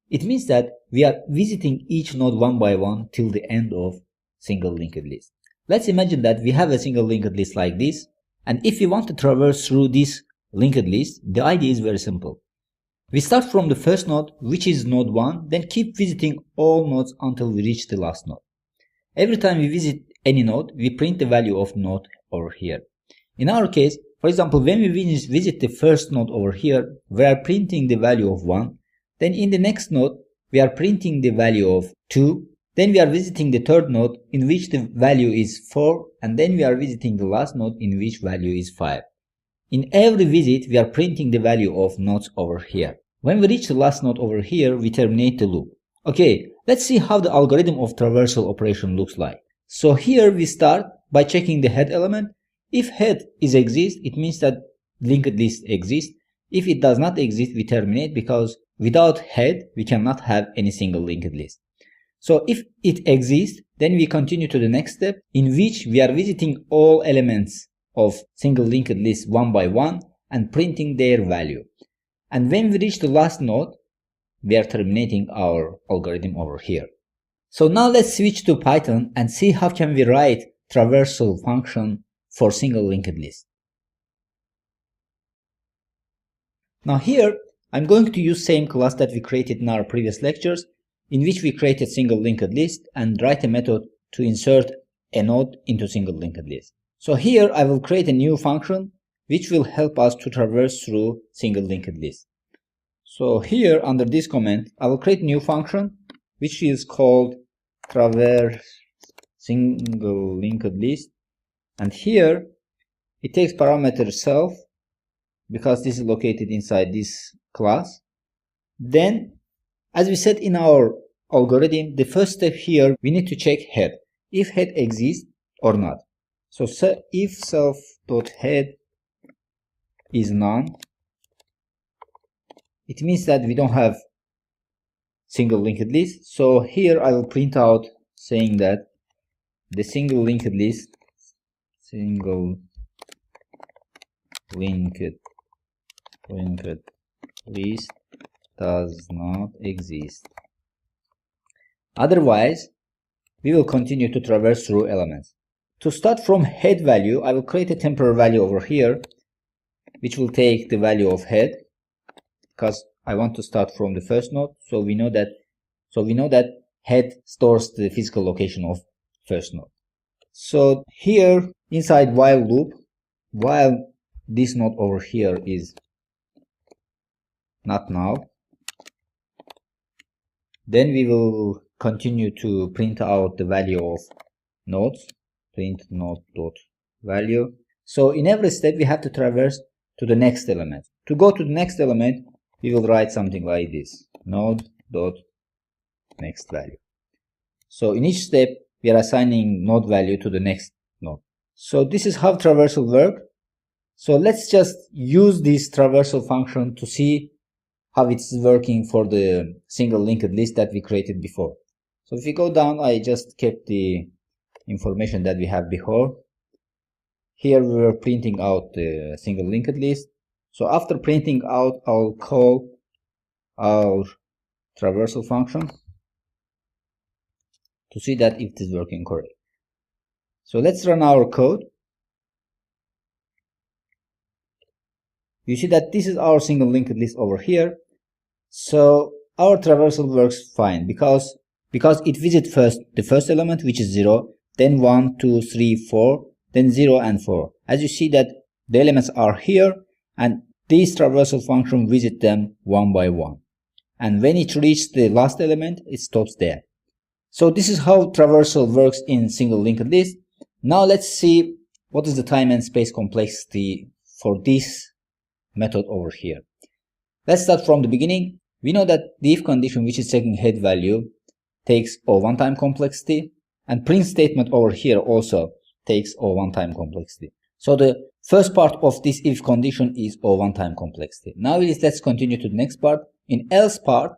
It means that we are visiting each node one by one till the end of single linked list. Let's imagine that we have a single linked list like this, and if we want to traverse through this linked list, the idea is very simple. We start from the first node, which is node 1, then keep visiting all nodes until we reach the last node. Every time we visit any node, we print the value of node over here. In our case, for example, when we visit the first node over here, we are printing the value of 1. Then in the next node, we are printing the value of 2. Then we are visiting the third node, in which the value is 4. And then we are visiting the last node, in which value is 5. In every visit, we are printing the value of nodes over here. When we reach the last node over here, we terminate the loop. Okay, let's see how the algorithm of traversal operation looks like. So here we start by checking the head element. If head exists, it means that linked list exists. If it does not exist, we terminate because without head, we cannot have any single linked list. So if it exists, then we continue to the next step in which we are visiting all elements of single linked list one by one and printing their value. And when we reach the last node, we are terminating our algorithm over here. So now let's switch to Python and see how can we write traversal function for single linked list. Now here, I'm going to use same class that we created in our previous lectures, in which we created single linked list and write a method to insert a node into single linked list. So here I will create a new function which will help us to traverse through single linked list. So here under this comment, I will create a new function which is called traverse single linked list, and here it takes parameter self because this is located inside this class. Then, as we said in our algorithm, the first step here, we need to check head, if head exists or not. So if self.head is none, it means that we don't have single linked list. So here I will print out saying that the single linked list does not exist. Otherwise, we will continue to traverse through elements. To start from head value, I will create a temporary value over here, which will take the value of head, because I want to start from the first node. So we know that head stores the physical location of first node. So here inside while loop, while this node over here is not null, then we will continue to print out the value of nodes, print node.value. So in every step we have to traverse to the next element. To go to the next element, we will write something like this, node.nextValue. So in each step we are assigning node value to the next node. So this is how traversal works. So let's just use this traversal function to see how it's working for the single linked list that we created before. So if we go down, I just kept the information that we have before. Here we were printing out the single linked list. So after printing out, I'll call our traversal function to see that if it is working correct. So let's run our code. You see that this is our single linked list over here. So our traversal works fine because it visits first the first element, which is 0, then 1, 2, 3, 4, then 0 and 4. As you see that the elements are here, and this traversal function visits them one by one. And when it reaches the last element, it stops there. So this is how traversal works in single linked list. Now let's see what is the time and space complexity for this method over here. Let's start from the beginning. We know that the if condition, which is checking head value, takes O1 time complexity, and print statement over here also takes O1 time complexity. So the first part of this if condition is O1 time complexity. Now let's continue to the next part. In else part,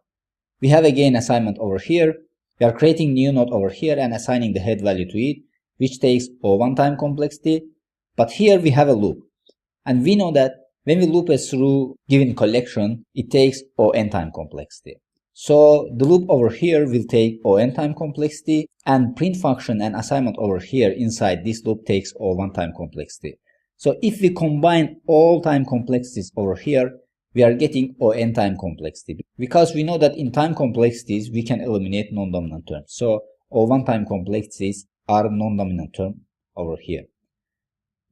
we have again assignment over here. We are creating new node over here and assigning the head value to it, which takes O1 time complexity. But here we have a loop, and we know that when we loop it through given collection, it takes On time complexity. So the loop over here will take On time complexity, and print function and assignment over here inside this loop takes O1 time complexity. So if we combine all time complexities over here, we are getting On time complexity, because we know that in time complexities we can eliminate non-dominant terms. So O1 time complexities are non-dominant term over here.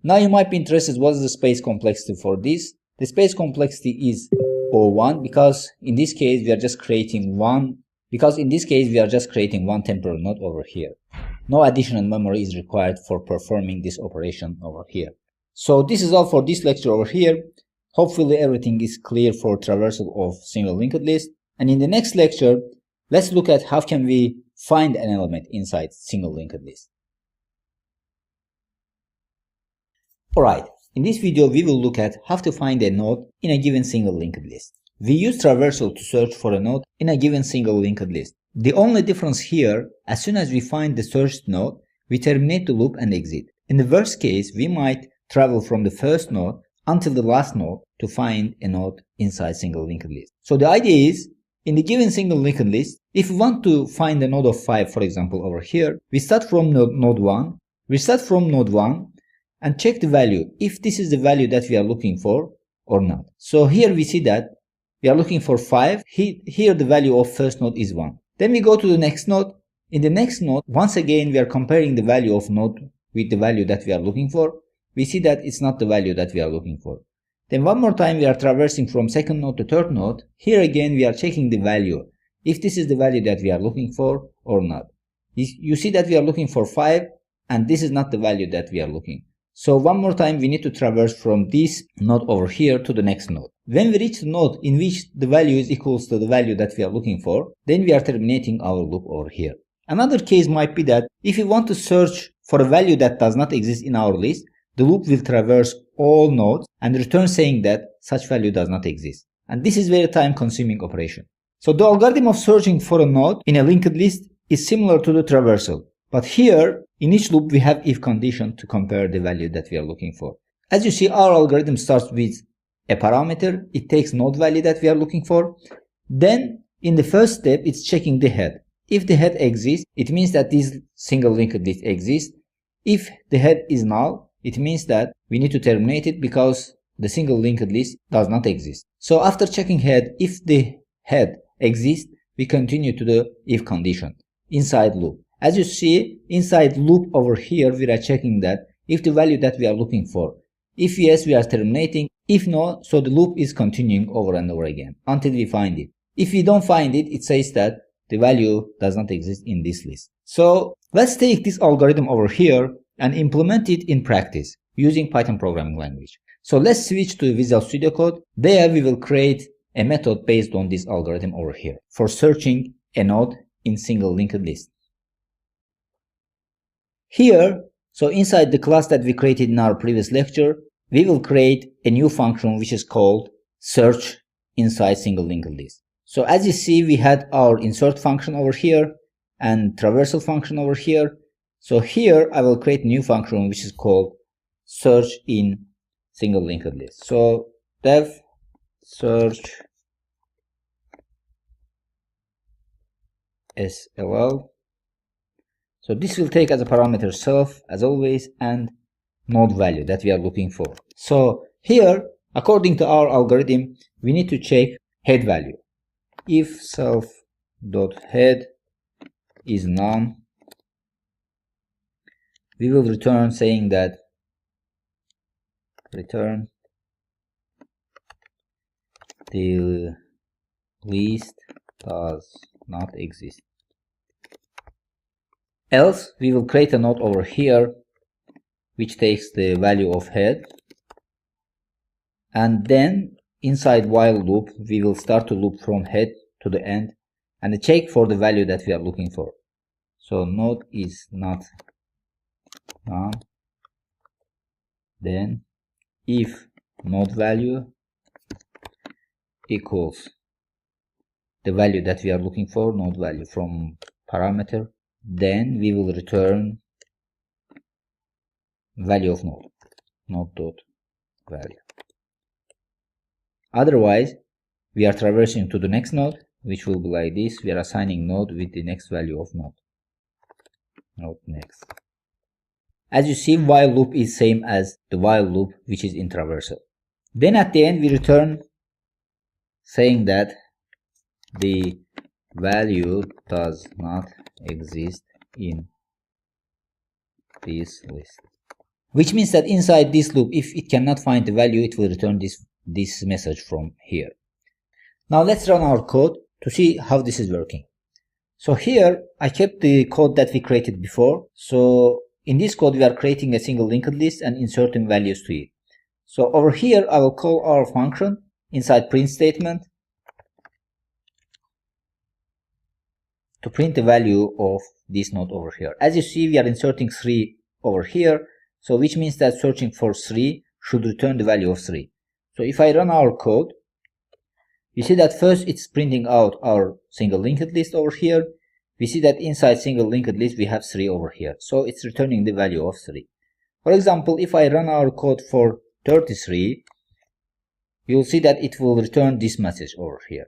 Now you might be interested, what is the space complexity for this? The space complexity is O1 because in this case we are just creating one temporal node over here. No additional memory is required for performing this operation over here. So this is all for this lecture over here. Hopefully everything is clear for traversal of single linked list. And in the next lecture, let's look at how can we find an element inside single linked list. Alright, in this video we will look at how to find a node in a given single linked list. We use traversal to search for a node in a given single linked list. The only difference here, as soon as we find the searched node, we terminate the loop and exit. In the worst case, we might travel from the first node until the last node to find a node inside single linked list. So the idea is, in the given single linked list, if we want to find a node of 5, for example, over here, we start from node 1. We start from node 1, and check the value if this is the value that we are looking for or not. So here we see that we are looking for 5. Here the value of first node is 1. Then we go to the next node. In the next node, once again we are comparing the value of node with the value that we are looking for. We see that it's not the value that we are looking for. Then one more time we are traversing from second node to third node. Here again we are checking the value, if this is the value that we are looking for or not. You see that we are looking for 5 and this is not the value that we are looking. So one more time we need to traverse from this node over here to the next node. When we reach the node in which the value is equals to the value that we are looking for, then we are terminating our loop over here. Another case might be that if we want to search for a value that does not exist in our list, the loop will traverse all nodes and return saying that such value does not exist. And this is very time consuming operation. So the algorithm of searching for a node in a linked list is similar to the traversal. But here in each loop we have if condition to compare the value that we are looking for. As you see, our algorithm starts with a parameter. It takes node value that we are looking for. Then in the first step it's checking the head. If the head exists, it means that this single linked list exists. If the head is null, it means that we need to terminate it because the single linked list does not exist. So after checking head, if the head exists, we continue to the if condition inside loop. As you see, inside loop over here, we are checking that if the value that we are looking for. If yes, we are terminating. If no, so the loop is continuing over and over again until we find it. If we don't find it, it says that the value does not exist in this list. So let's take this algorithm over here and implement it in practice using Python programming language. So let's switch to Visual Studio Code. There we will create a method based on this algorithm over here for searching a node in single linked list. Here, so inside the class that we created in our previous lecture, we will create a new function which is called search inside single linked list. So as you see, we had our insert function over here and traversal function over here. So here I will create a new function which is called search in single linked list. So dev search SLL. So this will take as a parameter self as always and node value that we are looking for. So here, according to our algorithm, we need to check head value. If self.head is none, we will return saying that return the list does not exist. Else we will create a node over here which takes the value of head, and then inside while loop we will start to loop from head to the end and check for the value that we are looking for. So node is not none, then if node value equals the value that we are looking for, node value from parameter, then we will return value of node dot value. Otherwise we are traversing to the next node, which will be like this. We are assigning node with the next value of node next. As you see, while loop is same as the while loop which is in traversal. Then at the end we return saying that the value does not exist in this list, which means that inside this loop, if it cannot find the value, it will return this message from here. Now let's run our code to see how this is working. So here I kept the code that we created before. So in this code we are creating a single linked list and inserting values to it. So over here I will call our function inside print statement to print the value of this node over here. As you see, we are inserting 3 over here, so which means that searching for 3 should return the value of 3. So if I run our code, you see that first it's printing out our single linked list over here. We see that inside single linked list we have 3 over here, so it's returning the value of 3. For example, if I run our code for 33, you'll see that it will return this message over here.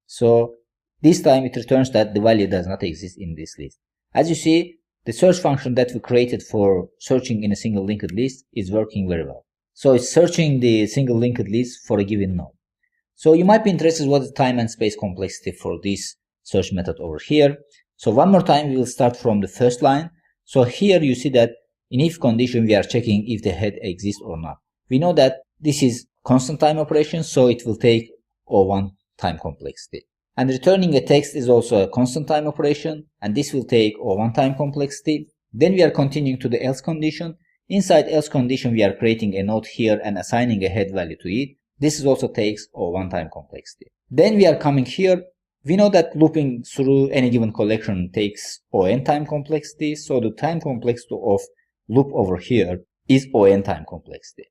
So this time it returns that the value does not exist in this list. As you see, the search function that we created for searching in a single linked list is working very well. So it's searching the single linked list for a given node. So you might be interested what is time and space complexity for this search method over here. So one more time, we will start from the first line. So here you see that in if condition, we are checking if the head exists or not. We know that this is constant time operation, so it will take O1 time complexity. And returning a text is also a constant time operation, and this will take O1 time complexity. Then we are continuing to the else condition. Inside else condition, we are creating a node here and assigning a head value to it. This also takes O1 time complexity. Then we are coming here. We know that looping through any given collection takes ON time complexity, so the time complexity of loop over here is ON time complexity.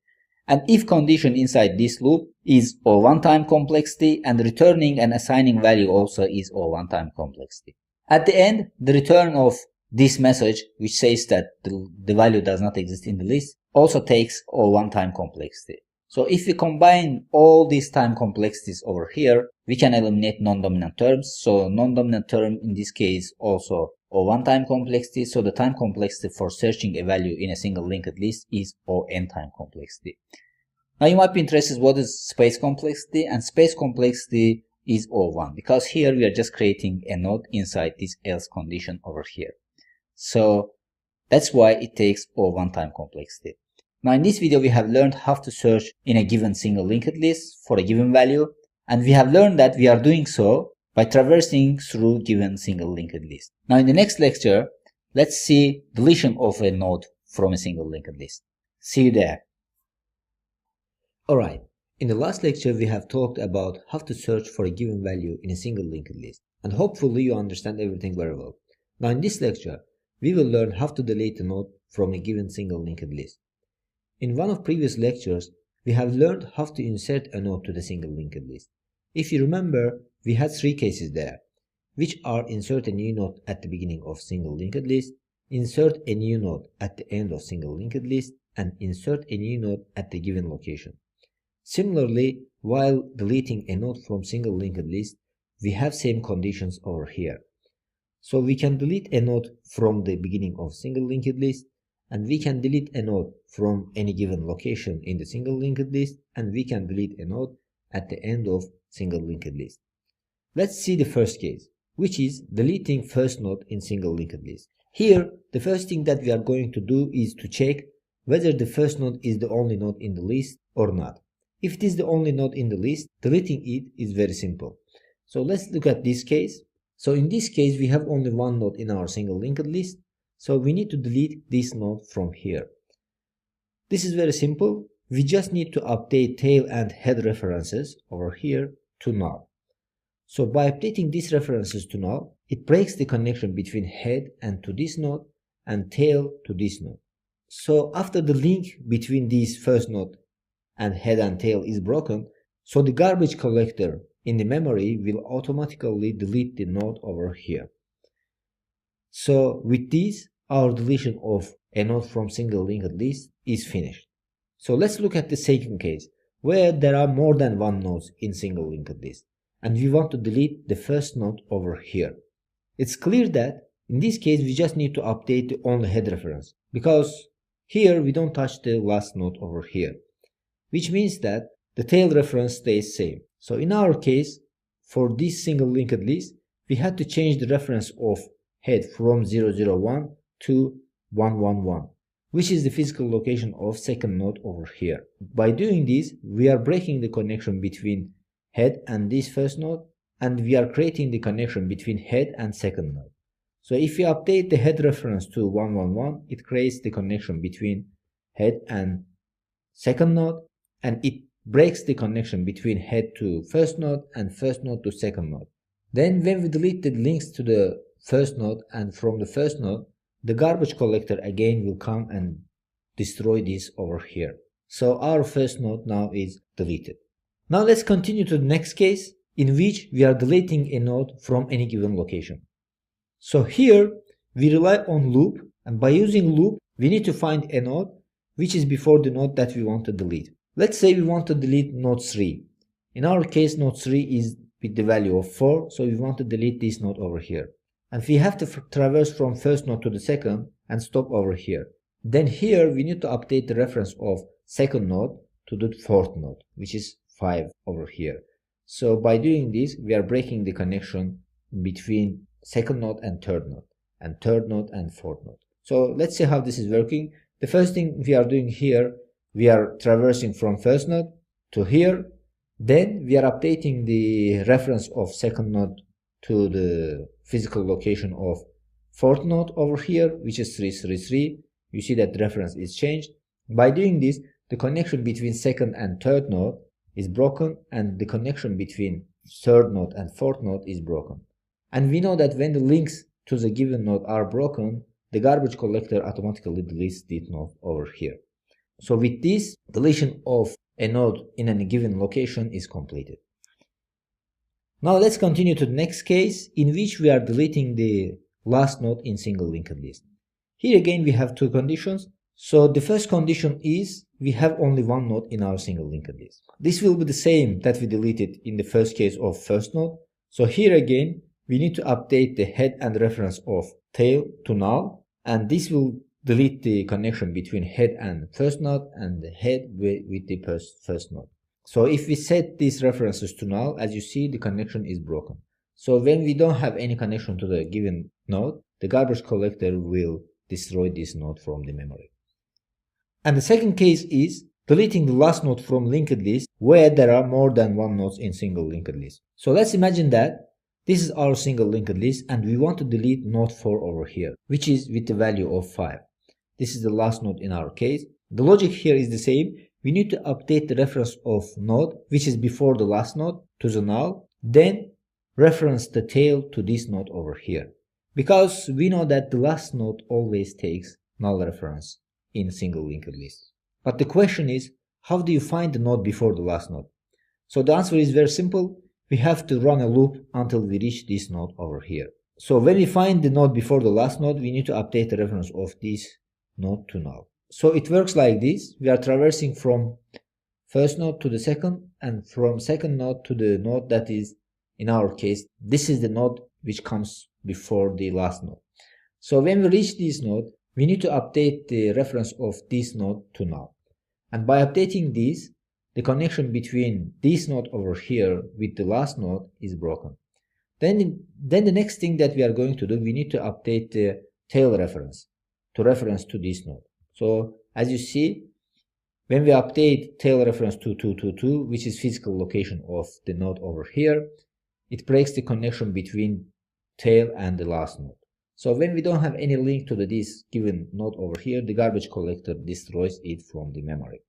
And if condition inside this loop is O1 time complexity, and returning and assigning value also is O1 time complexity. At the end, the return of this message, which says that the value does not exist in the list, also takes O1 time complexity. So if we combine all these time complexities over here, we can eliminate non-dominant terms. So non-dominant term in this case also O1 time complexity. So the time complexity for searching a value in a single linked list is ON time complexity. Now you might be interested what is space complexity, and space complexity is O1 because here we are just creating a node inside this else condition over here. So that's why it takes O1 time complexity. Now in this video we have learned how to search in a given single linked list for a given value, and we have learned that we are doing so by traversing through given single linked list. Now in the next lecture, let's see deletion of a node from a single linked list. See you there. Alright, in the last lecture we have talked about how to search for a given value in a single linked list, and hopefully you understand everything very well. Now in this lecture, we will learn how to delete a node from a given single linked list. In one of previous lectures, we have learned how to insert a node to the single linked list. If you remember, we had three cases there, which are insert a new node at the beginning of single linked list, insert a new node at the end of single linked list, and insert a new node at the given location. Similarly, while deleting a node from single linked list, we have same conditions over here. So we can delete a node from the beginning of single linked list, and we can delete a node from any given location in the single linked list, and we can delete a node at the end of single linked list. Let's see the first case, which is deleting first node in single linked list. Here, the first thing that we are going to do is to check whether the first node is the only node in the list or not. If it is the only node in the list, deleting it is very simple. So let's look at this case. So in this case, we have only one node in our single linked list. So we need to delete this node from here. This is very simple. We just need to update tail and head references over here to null. So by updating these references to null, it breaks the connection between head and to this node and tail to this node. So after the link between these first node and head and tail is broken, so the garbage collector in the memory will automatically delete the node over here. So with this, our deletion of a node from single linked list is finished. So let's look at the second case, where there are more than one nodes in single linked list, and we want to delete the first node over here. It's clear that in this case we just need to update the only head reference, because here we don't touch the last node over here, which means that the tail reference stays same. So in our case, for this single linked list, we had to change the reference of head from 001 to 111, which is the physical location of second node over here. By doing this, we are breaking the connection between head and this first node, and we are creating the connection between head and second node. So if we update the head reference to 111, it creates the connection between head and second node, and it breaks the connection between head to first node and first node to second node. Then when we delete the links to the first node and from the first node, the garbage collector again will come and destroy this over here. So our first node now is deleted. Now let's continue to the next case, in which we are deleting a node from any given location. So here we rely on loop, and by using loop we need to find a node which is before the node that we want to delete. Let's say we want to delete node 3. In our case, node 3 is with the value of 4, so we want to delete this node over here. and we have to traverse from first node to the second and stop over here. Then here we need to update the reference of second node to the fourth node, which is 5 over here. So by doing this, we are breaking the connection between second node and third node and fourth node. So let's see how this is working. The first thing we are doing here, we are traversing from first node to here. Then we are updating the reference of second node to the physical location of fourth node over here, which is 333. You see that the reference is changed. By doing this, the connection between second and third node is broken, and the connection between third node and fourth node is broken. And we know that when the links to the given node are broken, the garbage collector automatically deletes this node over here. So with this, deletion of a node in a given location is completed. Now let's continue to the next case, in which we are deleting the last node in single linked list. Here again we have two conditions. So the first condition is we have only one node in our single linked list. This will be the same that we deleted in the first case of first node. So here again we need to update the head and reference of tail to null, and this will delete the connection between head and first node and the head with the first node. So if we set these references to null, as you see, the connection is broken. So when we don't have any connection to the given node, the garbage collector will destroy this node from the memory. And the second case is deleting the last node from linked list where there are more than one nodes in single linked list. So let's imagine that this is our single linked list and we want to delete node 4 over here, which is with the value of 5. This is the last node in our case. The logic here is the same. We need to update the reference of node, which is before the last node, to the null, then reference the tail to this node over here. Because we know that the last node always takes null reference in single linked list. But the question is, how do you find the node before the last node? So the answer is very simple. We have to run a loop until we reach this node over here. So when we find the node before the last node, we need to update the reference of this node to null. So it works like this. We are traversing from first node to the second, and from second node to the node that is, in our case, this is the node which comes before the last node. So when we reach this node, we need to update the reference of this node to null. And by updating this, the connection between this node over here with the last node is broken. Then the next thing that we are going to do, we need to update the tail reference to reference to this node. So as you see, when we update tail reference to 222, which is physical location of the node over here, it breaks the connection between tail and the last node. So when we don't have any link to this given node over here, the garbage collector destroys it from the memory.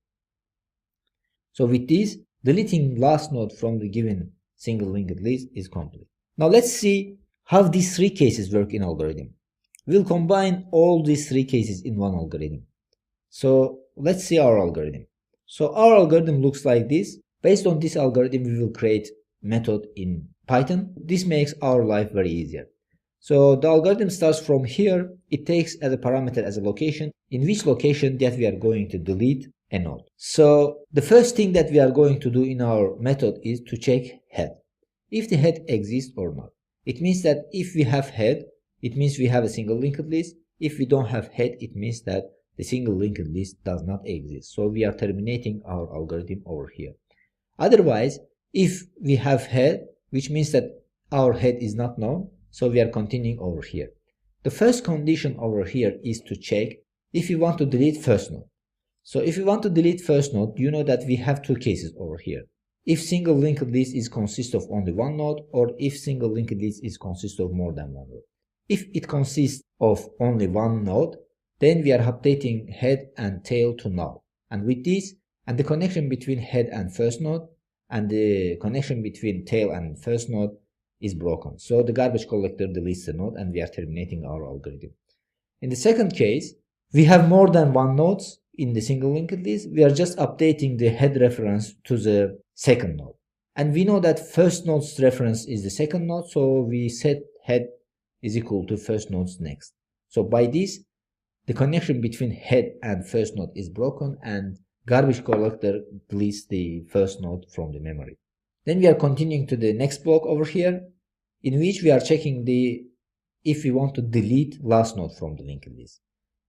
So with this, deleting last node from the given single linked list is complete. Now let's see how these three cases work in algorithm. We'll combine all these three cases in one algorithm. So let's see our algorithm. So our algorithm looks like this. Based on this algorithm, we will create method in Python. This makes our life very easier. So the algorithm starts from here. It takes as a parameter as a location, in which location that we are going to delete a node. So the first thing that we are going to do in our method is to check head, if the head exists or not. It means that if we have head, it means we have a single linked list. If we don't have head, it means that the single linked list does not exist. So we are terminating our algorithm over here. Otherwise, if we have head, which means that our head is not known, so we are continuing over here. The first condition over here is to check if you want to delete first node. So if you want to delete first node, you know that we have two cases over here. If single linked list is consists of only one node, or if single linked list is consists of more than one node. If it consists of only one node, then we are updating head and tail to null. And with this, and the connection between head and first node, and the connection between tail and first node is broken. So the garbage collector deletes the node and we are terminating our algorithm. In the second case, we have more than one nodes in the single linked list. We are just updating the head reference to the second node. And we know that first node's reference is the second node, so we set head is equal to first node's next. So by this, the connection between head and first node is broken and garbage collector deletes the first node from the memory. Then we are continuing to the next block over here, in which we are checking the if we want to delete last node from the linked list.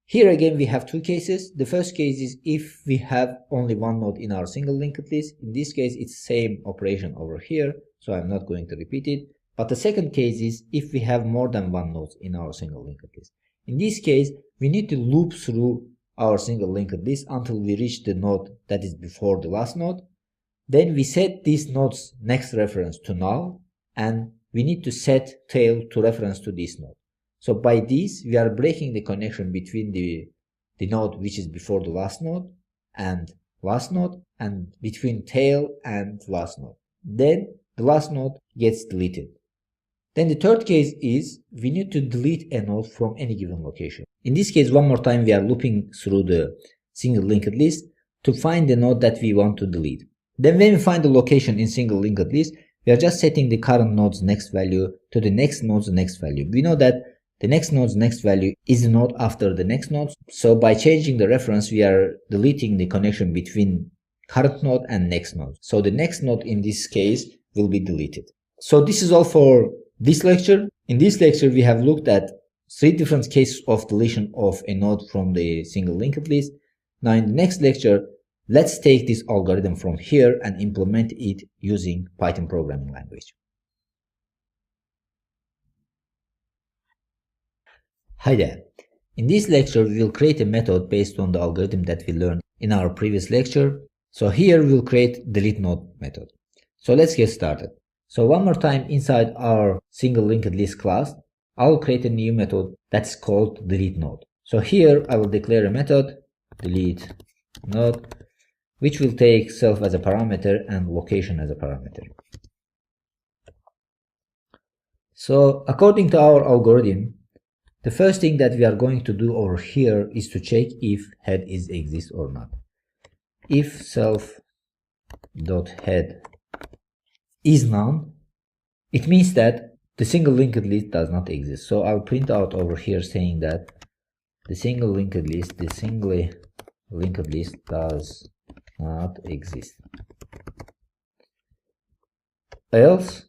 Here again we have two cases. The first case is if we have only one node in our single linked list. In this case it's same operation over here, so I'm not going to repeat it. But the second case is if we have more than one node in our single linked list. In this case we need to loop through our single linked list until we reach the node that is before the last node. Then we set this node's next reference to null, and we need to set tail to reference to this node. So by this, we are breaking the connection between the node which is before the last node, and between tail and last node. Then the last node gets deleted. Then the third case is we need to delete a node from any given location. In this case, one more time, we are looping through the single linked list to find the node that we want to delete. Then when we find the location in single linked list, we are just setting the current node's next value to the next node's next value. We know that the next node's next value is the node after the next node. So by changing the reference, we are deleting the connection between current node and next node. So the next node in this case will be deleted. So this is all for this lecture. In this lecture, we have looked at 3 different cases of deletion of a node from the single linked list. Now in the next lecture, let's take this algorithm from here and implement it using Python programming language. Hi there. In this lecture, we will create a method based on the algorithm that we learned in our previous lecture. So here we will create delete node method. So let's get started. So one more time, inside our single linked list class, I will create a new method that's called delete node. So here I will declare a method delete node, which will take self as a parameter and location as a parameter. So according to our algorithm, the first thing that we are going to do over here is to check if head is exist or not. If self.head is none, it means that the single linked list does not exist. So I'll print out over here saying that the single linked list does not exist. Else,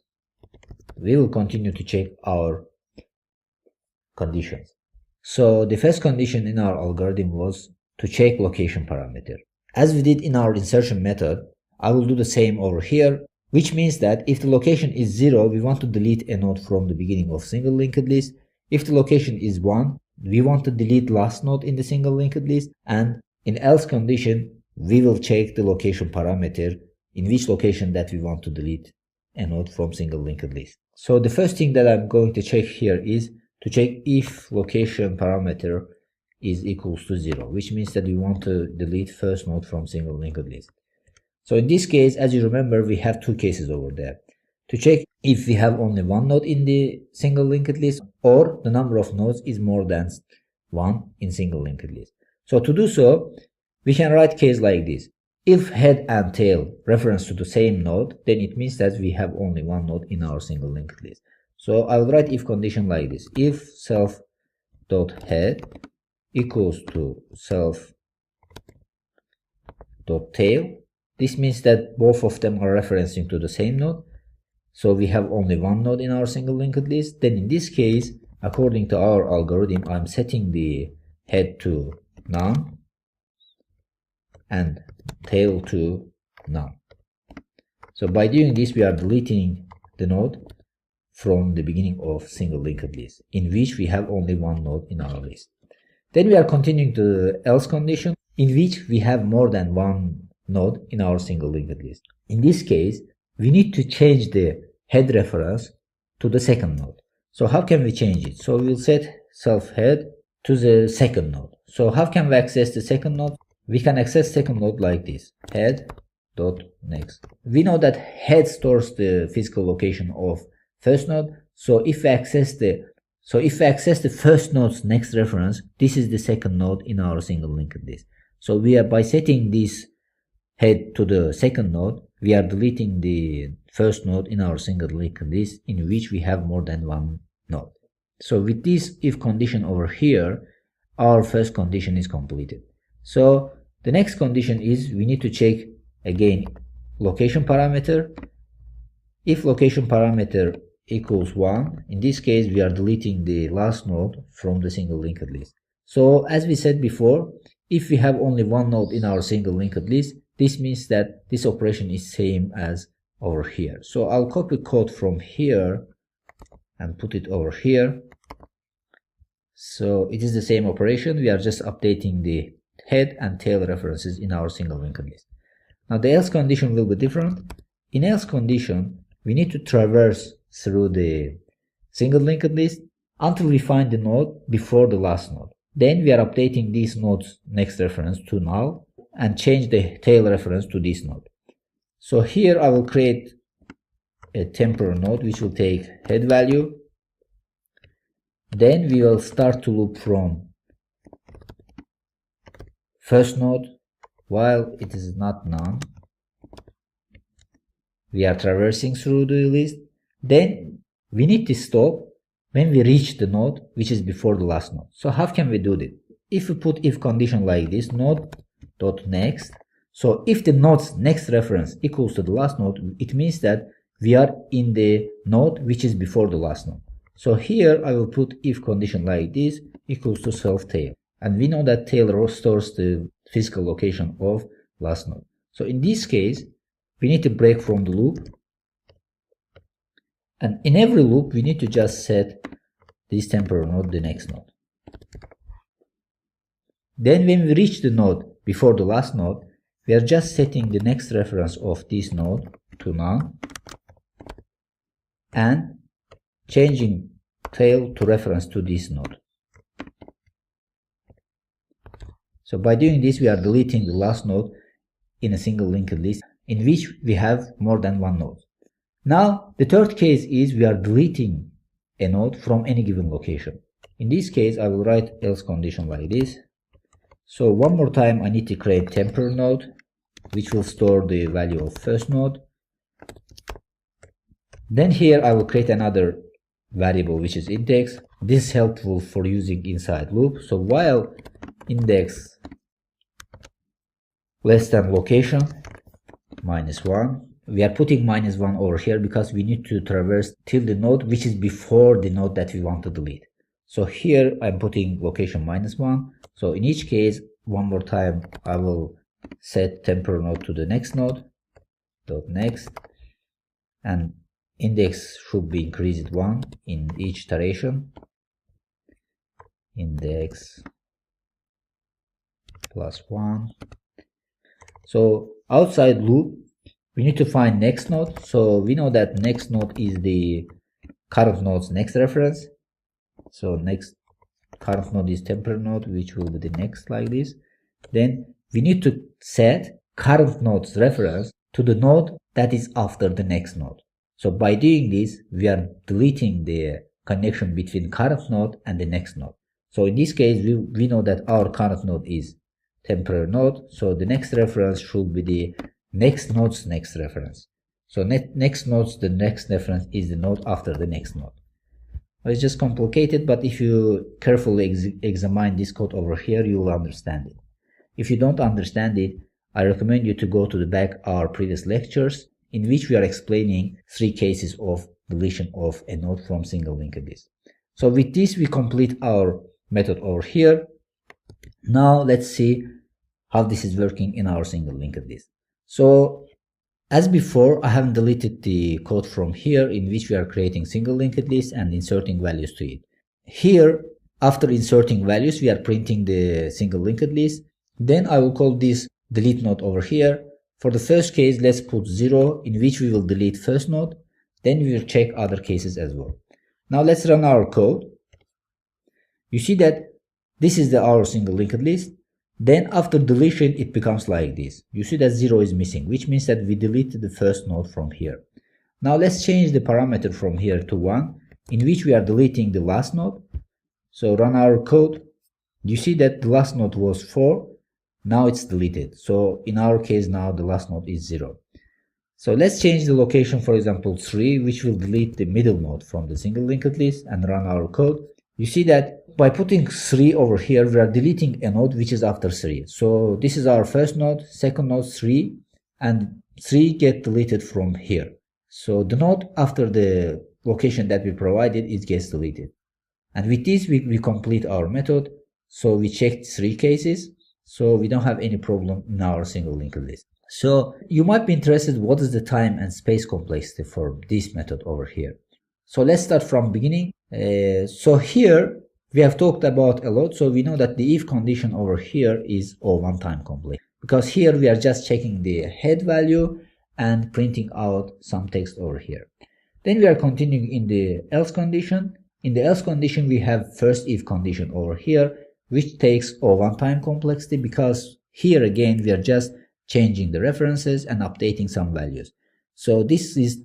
we will continue to check our conditions. So the first condition in our algorithm was to check location parameter. As we did in our insertion method, I will do the same over here, which means that if the location is 0, we want to delete a node from the beginning of single linked list. If the location is 1, we want to delete last node in the single linked list, and in else condition, we will check the location parameter in which location that we want to delete a node from single linked list. So the first thing that I'm going to check here is to check if location parameter is equals to 0, which means that we want to delete first node from single linked list. So in this case, as you remember, we have 2 cases over there. To check if we have only one node in the single linked list or the number of nodes is more than 1 in single linked list. So to do so, we can write case like this. If head and tail reference to the same node, then it means that we have only one node in our single linked list. So I will write if condition like this. If self.head equals to self.tail, this means that both of them are referencing to the same node. So we have only one node in our single linked list. Then in this case, according to our algorithm, I'm setting the head to none and tail to none. So by doing this, we are deleting the node from the beginning of single linked list, in which we have only one node in our list. Then we are continuing to the else condition, in which we have more than one node in our single linked list. In this case, we need to change the head reference to the second node. So how can we change it? So we'll set self head to the second node. So how can we access the second node? We can access second node like this, head.next. We know that head stores the physical location of first node. So if we access the first node's next reference, this is the second node in our single linked list. So we are, by setting this head to the second node, we are deleting the first node in our single linked list, in which we have more than one node. So with this if condition over here, our first condition is completed. So the next condition is we need to check again location parameter. If location parameter equals 1. In this case, we are deleting the last node from the single linked list. So as we said before, if we have only one node in our single linked list, this means that this operation is same as over here. So I'll copy code from here and put it over here. So it is the same operation. We are just updating the head and tail references in our single linked list. Now the else condition will be different. In else condition, we need to traverse through the single linked list until we find the node before the last node. Then we are updating this node's next reference to null and change the tail reference to this node. So here I will create a temporary node which will take head value. Then we will start to loop from first node while it is not none. We are traversing through the list. Then we need to stop when we reach the node which is before the last node. So how can we do this? If we put if condition like this, node.next. So if the node's next reference equals to the last node, it means that we are in the node which is before the last node. So here I will put if condition like this equals to self tail. And we know that tail restores the physical location of last node. So in this case, we need to break from the loop. And in every loop, we need to just set this temporary node the next node. Then when we reach the node before the last node, we are just setting the next reference of this node to none and changing tail to reference to this node. So by doing this, we are deleting the last node in a single linked list in which we have more than one node. Now, the third case is we are deleting a node from any given location. In this case, I will write else condition like this. So one more time, I need to create temporary node, which will store the value of first node. Then here I will create another variable, which is index. This is helpful for using inside loop. So while index less than location -1, we are putting -1 over here because we need to traverse till the node which is before the node that we want to delete. So here I'm putting location -1. So in each case, one more time, I will set temporary node to the next node, .next, and index should be increased 1 in each iteration. Index +1. So outside loop, we need to find next node. So we know that next node is the current node's next reference. So next current node is temporary node, which will be the next like this. Then we need to set current node's reference to the node that is after the next node. So by doing this, we are deleting the connection between current node and the next node. So in this case, we know that our current node is temporary node. So the next reference should be the next node's next reference. So next node's the next reference is the node after the next node. It's just complicated, but if you carefully examine this code over here, you will understand it. If you don't understand it, I recommend you to go to the back our previous lectures in which we are explaining 3 cases of deletion of a node from single linked list. So with this, we complete our method over here. Now let's see how this is working in our single linked list. So as before, I haven't deleted the code from here in which we are creating single linked list and inserting values to it. Here, after inserting values, we are printing the single linked list. Then I will call this delete node over here. For the first case, let's put 0 in which we will delete first node. Then we will check other cases as well. Now let's run our code. You see that this is our single linked list. Then after deletion, it becomes like this. You see that 0 is missing, which means that we deleted the first node from here. Now let's change the parameter from here to 1, in which we are deleting the last node. So run our code. You see that the last node was 4. Now it's deleted. So in our case now the last node is 0. So let's change the location, for example 3, which will delete the middle node from the single linked list, and run our code. You see that by putting 3 over here, we are deleting a node which is after 3. So this is our first node, second node 3, and 3 get deleted from here. So the node after the location that we provided, it gets deleted. And with this, we complete our method. So we checked 3 cases. So we don't have any problem in our single linked list. So you might be interested, what is the time and space complexity for this method over here? So let's start from beginning. So here we have talked about a lot. So we know that the if condition over here is O1 time complex, because here we are just checking the head value and printing out some text over here. Then we are continuing in the else condition. In the else condition, we have first if condition over here, which takes O1 time complexity, because here again we are just changing the references and updating some values. So this is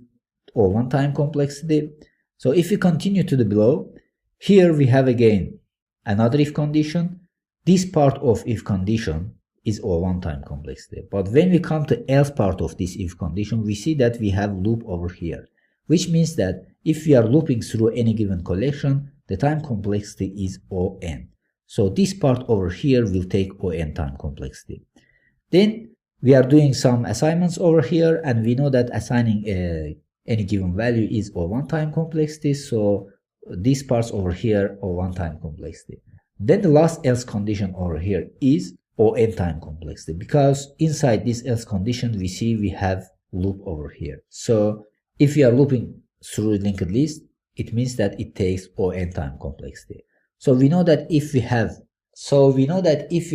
O1 time complexity. So if we continue to the below, here we have again another if condition. This part of if condition is O1 time complexity. But when we come to else part of this if condition, we see that we have loop over here, which means that if we are looping through any given collection, the time complexity is On. So this part over here will take On time complexity. Then we are doing some assignments over here, and we know that assigning any given value is O1 time complexity. So these parts over here O1 time complexity. Then the last else condition over here is On time complexity, because inside this else condition we see we have loop over here. So if we are looping through a linked list, it means that it takes On time complexity. So we know that if we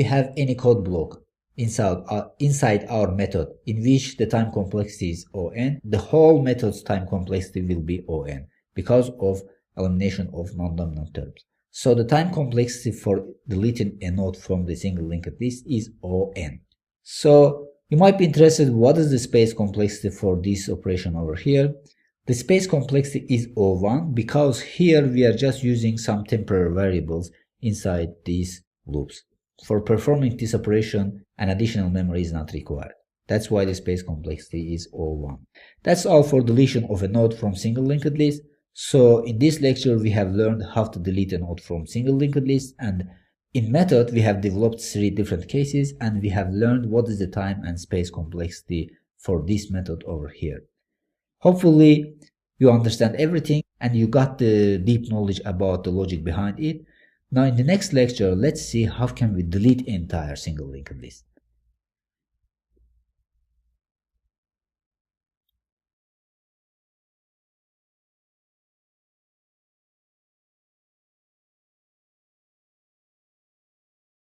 have any code block inside our method in which the time complexity is On, the whole method's time complexity will be On because of elimination of non-dominant terms. So the time complexity for deleting a node from the single linked list is On. So you might be interested, what is the space complexity for this operation over here? The space complexity is O1, because here we are just using some temporary variables inside these loops. For performing this operation, an additional memory is not required. That's why the space complexity is O1. That's all for deletion of a node from single linked list. So in this lecture, we have learned how to delete a node from single linked list, and in method, we have developed 3 different cases, and we have learned what is the time and space complexity for this method over here. Hopefully, you understand everything and you got the deep knowledge about the logic behind it. Now in the next lecture, let's see how can we delete entire single linked list.